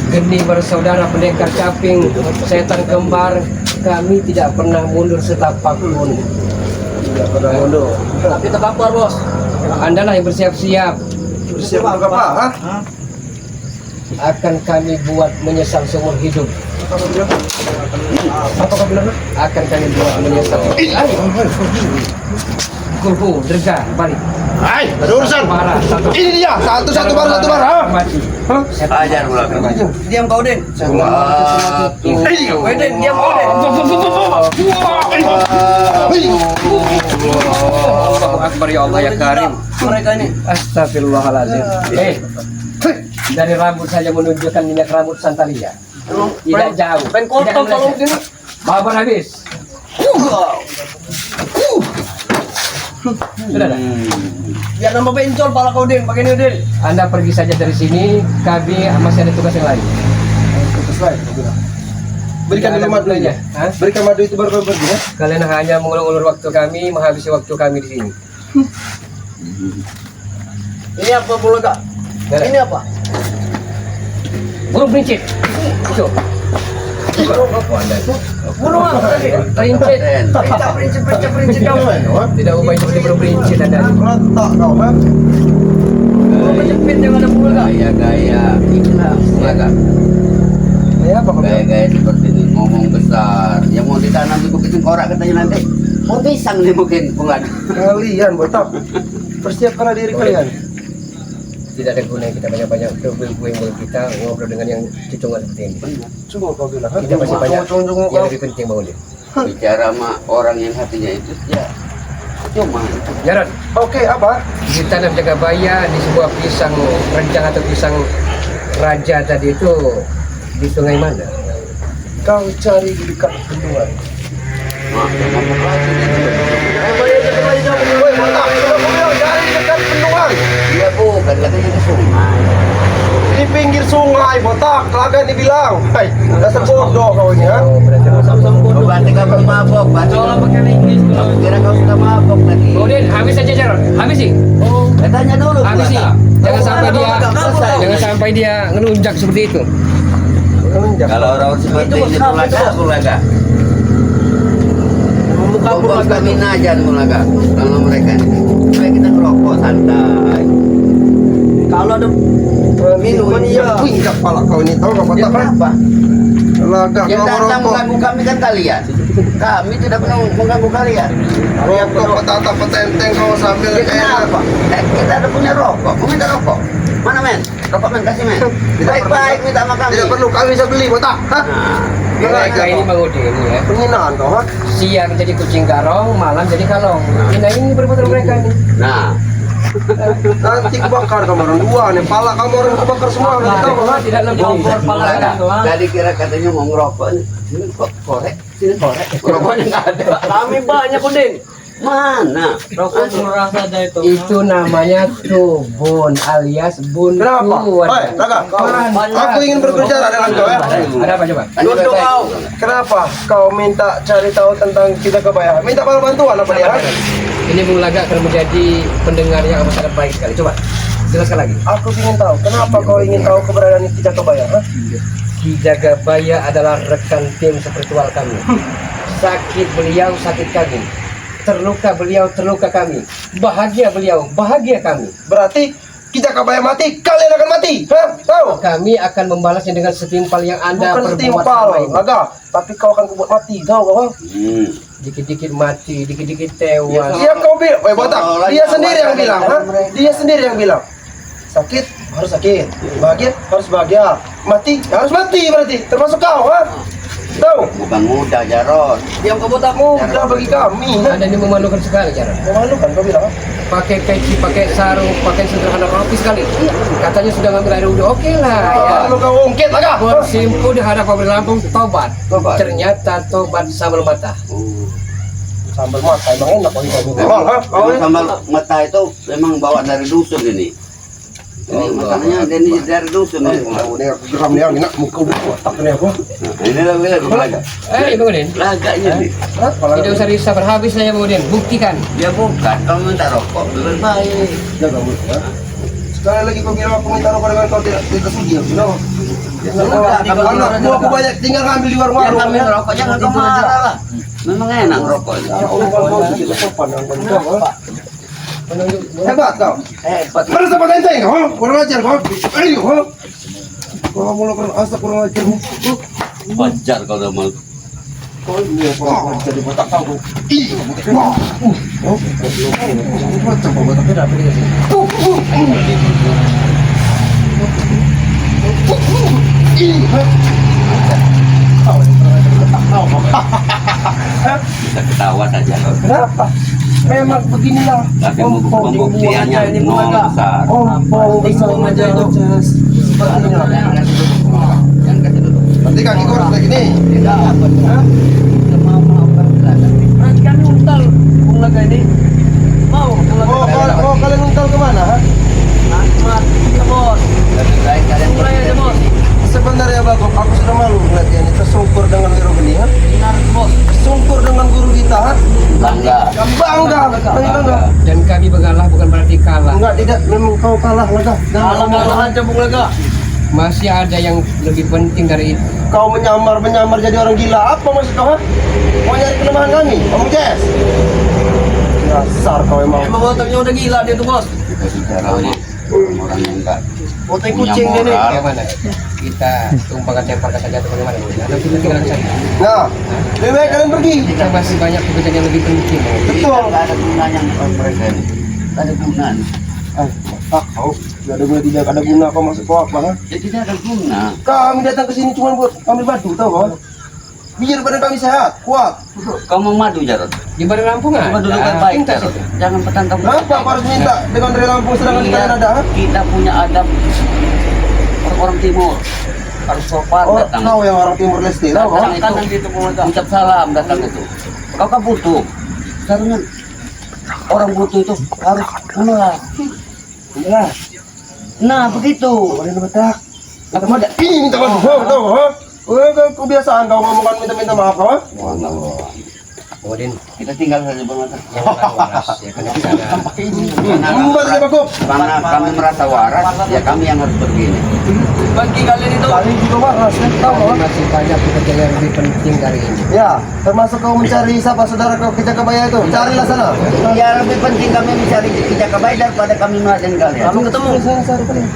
Geni bersaudara pendekar caping, setan kembar, kami tidak pernah mundur setapak pun. Tidak pernah mundur. Tapi terkapar bos. Anda lah yang bersiap-siap. Bersiap untuk apa? Ha? Akan kami buat menyesal seumur hidup. Apa kau bilang? Apa kau bilang? Akan kami buat menyesal. Kuhu, derga, balik. Hai, ada urusan. Marah, satu. Ini dia, satu bar, ha? Mati. Hah? Ajar pula. Diam kau Den. Weh Den, diam kau Den. Allahu Akbar ya Allah ya Karim. Mereka ini. Astagfirullahaladzim. Dari rambut saja menunjukkan minyak rambut Santalia. Tidak jauh. Pen kontol Tidak kalau meleset. sini. Babar habis. Sudah dah. Biar nambah bencol pala kau Den, pakai ini Den. Anda pergi saja dari sini. Kami masih ada tugas yang lain. Tugas lain, kau bilang. Berikan Tidak dulu ada madu gunanya. ya. Hah? Berikan madu itu baru kau pergi ya. Kalian hanya mengulur-ulur waktu kami, menghabisi waktu kami di sini. Ini apa Bulaga? Ini apa? Burung prinsip. Itu. Burung apa tadi? Prinsip. Prinsip kamu. Tidak ubah seperti burung prinsip Anda. Letak kau, ha? Burung kejepit yang ada Bulaga. Gaya-gaya inilah Bulaga. Ya apa kau bilang? Gaya-gaya seperti ini, ngomong besar. Yang mau ditanam di Bukit Cengkorak katanya nanti. Mau pisang nih mungkin Bulaga. Kalian botak. Persiapkanlah diri kalian. Tidak ada gunanya kita banyak-banyak berbuing-buing kita ngobrol dengan yang cucungan seperti ini. Cuma kau bilang, ha? Kita masih banyak Cuma yang lebih penting Bang Udin. Bicara sama orang yang hatinya itu ya cuma Jarod, Oke, apa? di tanam Jagabaya di sebuah pisang rencang atau pisang raja tadi itu di sungai mana? Kau cari di dekat bendungan. mabuk lagi Woi, botak, sudah kau bilang cari di dekat bendungan. dia bukan katanya di sungai. Di pinggir sungai, botak. Kelagan dibilang. Hai, dasar bodoh kau ini, ha? Oh, berarti Oh, berarti kamu mabok, berarti aku kira kau sudah mabok tadi. Bang Udin, habis saja Jarod, habis sih. Tanya dulu Habis sih. Bulaga. Jangan sampai dia ngelunjak seperti itu. Kalau orang seperti Itu ini bos, Bulaga, itu bos. Bulaga. Muka Bos Bulaga kami aja Bulaga. Kalau mereka ini, supaya kita ngerokok santai. kalau ada Minuman iya. Pinjak pala kau ini, tahu kau Ya botak, ha? apa? Laga, Yang kau datang merokok. mengganggu kami kan kalian. Kami tidak pernah mengganggu kalian. Rokok petata petenteng kau sambil Ya kenapa? Kita ada punya rokok. Mau minta rokok? Mana men? Rokok men kasih men. Baik-baik minta sama kami. Tidak perlu, kami bisa beli, botak, ha? Nah, Mereka ini Bang Udin ya. Penghinaan kau, ha? Siang jadi kucing garong, malam jadi kalong. Nah ini perbuatan mereka ini. nah, Nanti kebakar kamu orang dua nih, pala kamu orang kebakar semua, kau tahu, ha? Tidak lebih. kompor pala doang. tadi kira katanya mau ngerokok nih. Sini kok korek, sini korek. Rokoknya nggak ada. Kami banyak Udin. Mana? Rokok murah saja itu. Itu namanya tubun alias buntu. Kenapa? Hei, Laga, aku ingin berbicara dengan kau, ya? Ada apa coba? Duduk kau. Kenapa kau minta cari tahu tentang kita kebaya? Minta bantuan apa dia? Ha? Ini Bung Laga akan menjadi pendengar yang amat sangat baik sekali. Coba jelaskan lagi. Aku ingin tahu, kenapa kau ingin tahu keberadaan kita kebaya? Ha? Ki Jagabaya adalah rekan tim spiritual kami. Sakit beliau, sakit kami. Terluka beliau, terluka kami. Bahagia beliau, bahagia kami. Berarti Kijakabayar mati, kalian akan mati. Hah? Tahu? Kami akan membalasnya dengan setimpal yang Anda Bukan perbuat setimpal, selama ini. Laga. Tapi kau akan kubuat mati, tahu kau? Dikit-dikit mati, dikit-dikit tewas. Dia kau bilang, botak. Seolah-olah Dia sendiri yang nyawa bilang, dari ha? mereka. Dia sendiri yang bilang. Sakit harus sakit, bahagia harus bahagia, mati harus mati berarti. Termasuk kau, ha? Tahu? Bukan mudah, Jarod. Yang kau botak mudah bagi kami. Ha? Anda ini memalukan sekali, cara. Memalukan kau bilang, ha? Pakai peci, pakai sarung, pakai sederhana rapi sekali. Katanya sudah ngambil air wudhu, oke lah. Ya. Kalau kau ungkit Laga. Bersimpu di hadapan Lampung, tobat. Tobat. Ternyata tobat sambal mata. Sambal mata emang enak bagi kami. Memang, ha? Kau Kalau ini? sambal mata itu memang bawa dari dusun ini. Ini makanannya dari dusun ini. Oh, ini geram nih, ini nak muka botak nih aku. Nah, ini laga. Bang Udin. Laganya nih. Hah? Kalau Tidak usah disabar, habis saya Bang Udin. Buktikan. Dia bukan, kamu minta rokok lebih baik. jaga mulut, ha? Sekali lagi kau bilang aku minta rokok dengan kau tidak sudi, aku bilang. Anak buah aku banyak, tinggal ngambil di warung-warung. Jangan ambil rokok, jangan kamu marah lah. Memang enak rokok ini. Ya Allah, kau sedikit sopan dengan kau, ha? Hebat kau. Hebat. Mana sama ganteng kau? Ha? Kurang ajar kau. Ayo, ha? Kau mulakan asap kurang ajar. Wajar kalau udah mau. Kau ini kau jadi botak kau. Ih, wah. Oh, macam kau botak beda beda. Ih, ha? Kau ini kurang ajar botak kau. Bisa ketawa saja. Kenapa? Memang beginilah. Tapi pembuktiannya nol besar. Ompong besar aja itu. Seperti inilah. Yang kasih dulu. Nanti kaki kau harus kayak gini. Tidak apa. Mau berarti kami untal Bung Laga ini. Mau Oh, kalian untal kemana? Ha? mati bos. Lebih baik kalian mulai aja bos. Sebenarnya Bagok, aku sudah malu melihat ini tersungkur dengan Wiro Geni, ha? Benar bos. Tersungkur dengan guru kita, ha? Bangga. Bangga, bangga. Dan kami mengalah bukan berarti kalah. Enggak, tidak, memang kau kalah, Laga. Kalah aja Bung Laga. Masih ada yang lebih penting dari itu. Kau menyamar jadi orang gila. Apa maksud kau, ha? Mau nyari kelemahan kami, Om Jess? Dasar kau emang. Emang otaknya udah gila dia tuh bos. Kita bicara orang yang enggak Otak punya kucing dia nih. moral. Bagaimana? Kita tumpahkan temparkan saja atau bagaimana? Atau kita tinggalkan saja. Nah, lebih baik kalian pergi. Kita masih banyak pekerjaan yang lebih penting. Betul. Tidak ada gunanya mereka ini. Tidak ada gunanya. Kau tidak ada guna, tidak ada guna. Kau maksud kau apa, ha? Ya tidak ada guna. Kami datang ke sini cuma buat ambil batu, tahu kau? Biar badan kami sehat, kuat. Kau mau madu Jarod? Di Badan Lampung Coba dulu kan baik Jarod. Jangan petantang. Kenapa kau harus minta dengan dari Lampung sedangkan di kalian ada? Ha? Kita punya adab orang timur. Harus sopan Oh, datang. kau yang orang Timur Leste, tahu kau? Datang itu ucap salam datang itu. Kau kan butuh. Seharusnya orang butuh itu harus menolak. Iya. Nah begitu. Kalian betak. Kata ada ini minta maaf, tahu ha? Kebiasaan kau ngomongkan minta maaf, ha? Kemudian Kita tinggal saja Bang Mata. yang waras ya kan di sana. Lambat ya, Bagok. Karena kami merasa waras, ya kami yang harus begini. Bagi kalian itu. Kalian juga waras, ya? Tahu Tapi kau? masih banyak pekerjaan yang lebih penting dari ini. Ya, termasuk kau mencari siapa saudara kau Kijakabayar itu. Carilah sana. Ya lebih penting kami mencari Kijakabayar daripada kami meladen kalian. Kami ketemu. Saya cari kalian.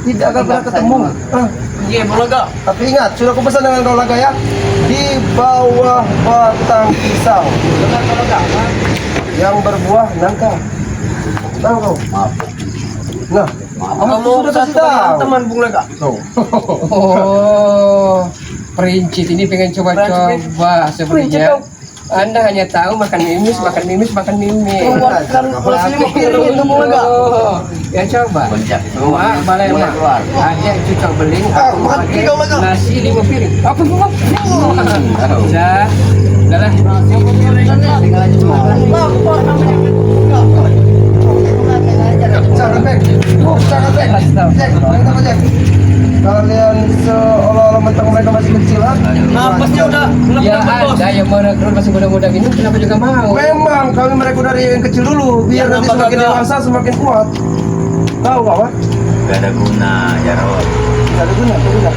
Tidak akan pernah ketemu. Ah. Iya, Bung Laga. Tapi ingat, sudah aku pesan dengan kau Laga ya. Di bawah batang pisau yang berbuah nangka. Tahu kau? Maaf. Nah, kamu sudah kasih tahu. Teman Bung Laga. Tuh. Oh, Princit ini pengen coba-coba sebenarnya. Anda hanya tahu makan mimis. Keluarkan Tapi- 5 piring itu mau enggak? Oh, ya coba. Bencak. Wah, balai Mulai mak. keluar. Ada cucok beling, Ah, aku makan pakai tiga, Mak. nasi 5 piring. Apa gua? Dah, dah lah. Tinggal aja Jangan Bek. Jangan Bek. Jack, minta apa Jack? Kalian seolah-olah mentang mereka masih kecil, ha? Napasnya udah Ya ada yang merekrut masih muda-muda gini, kenapa juga mau? Memang kami mereka dari yang kecil dulu, biar nanti semakin dewasa semakin kuat. Tahu kau, ha? Gak ada guna, Jarod. Tidak ada guna, tidak guna.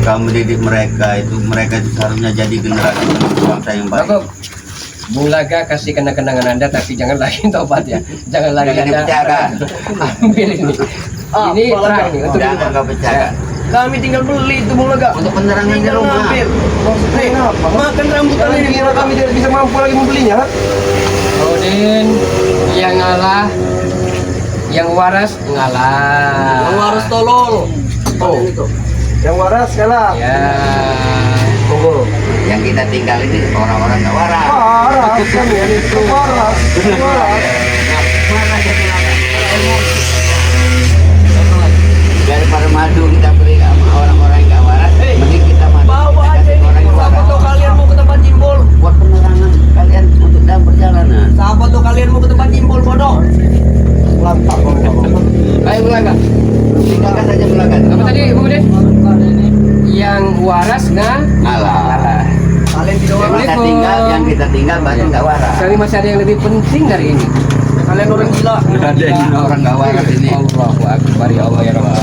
Kamu didik mereka itu seharusnya jadi generasi bangsa yang baik. Bagok, Bung Laga kasih kenang-kenangan Anda, tapi jangan lagi tobat ya. Jangan lagi Jangan Anda dipecahkan. ambil ini. Ini Apa, Laga? terang nih untuk Jangan kau pecahkan. Kami tinggal beli itu Bung Laga. Untuk penerangan di Tinggal rumah. ngambil. Maksudnya apa? Makan rambutan ini kira kami tidak bisa mampu lagi membelinya. Ha? Odin yang ngalah, yang waras ngalah. Yang harus tolol. Oh, yang waras kalah. Ya. Monggo. Yang kita tinggal ini orang-orang gak waras. Waras kan ya itu waras. Waras. Daripada madu kita beri sama orang-orang yang gak waras, mending kita madu. Bawa aja ini. Orang yang Siapa waras. tuh kalian mau ke tempat jimbol? Buat penerangan kalian untuk dalam perjalanan. Siapa tuh kalian mau ke tempat jimbol bodoh? Lantak Baik Bung Laga. Tinggalkan saja belakang. Apa tadi Bung Udin? Yang waras ngalah. Ngalah. Kalian tidak Yang waras. kita tinggal, yang kita tinggal banyak gak waras. Kami masih ada yang lebih penting dari ini. Kalian orang gila. Ada orang gak waras ini. Allahu Akbar ya Allah ya Rabbal.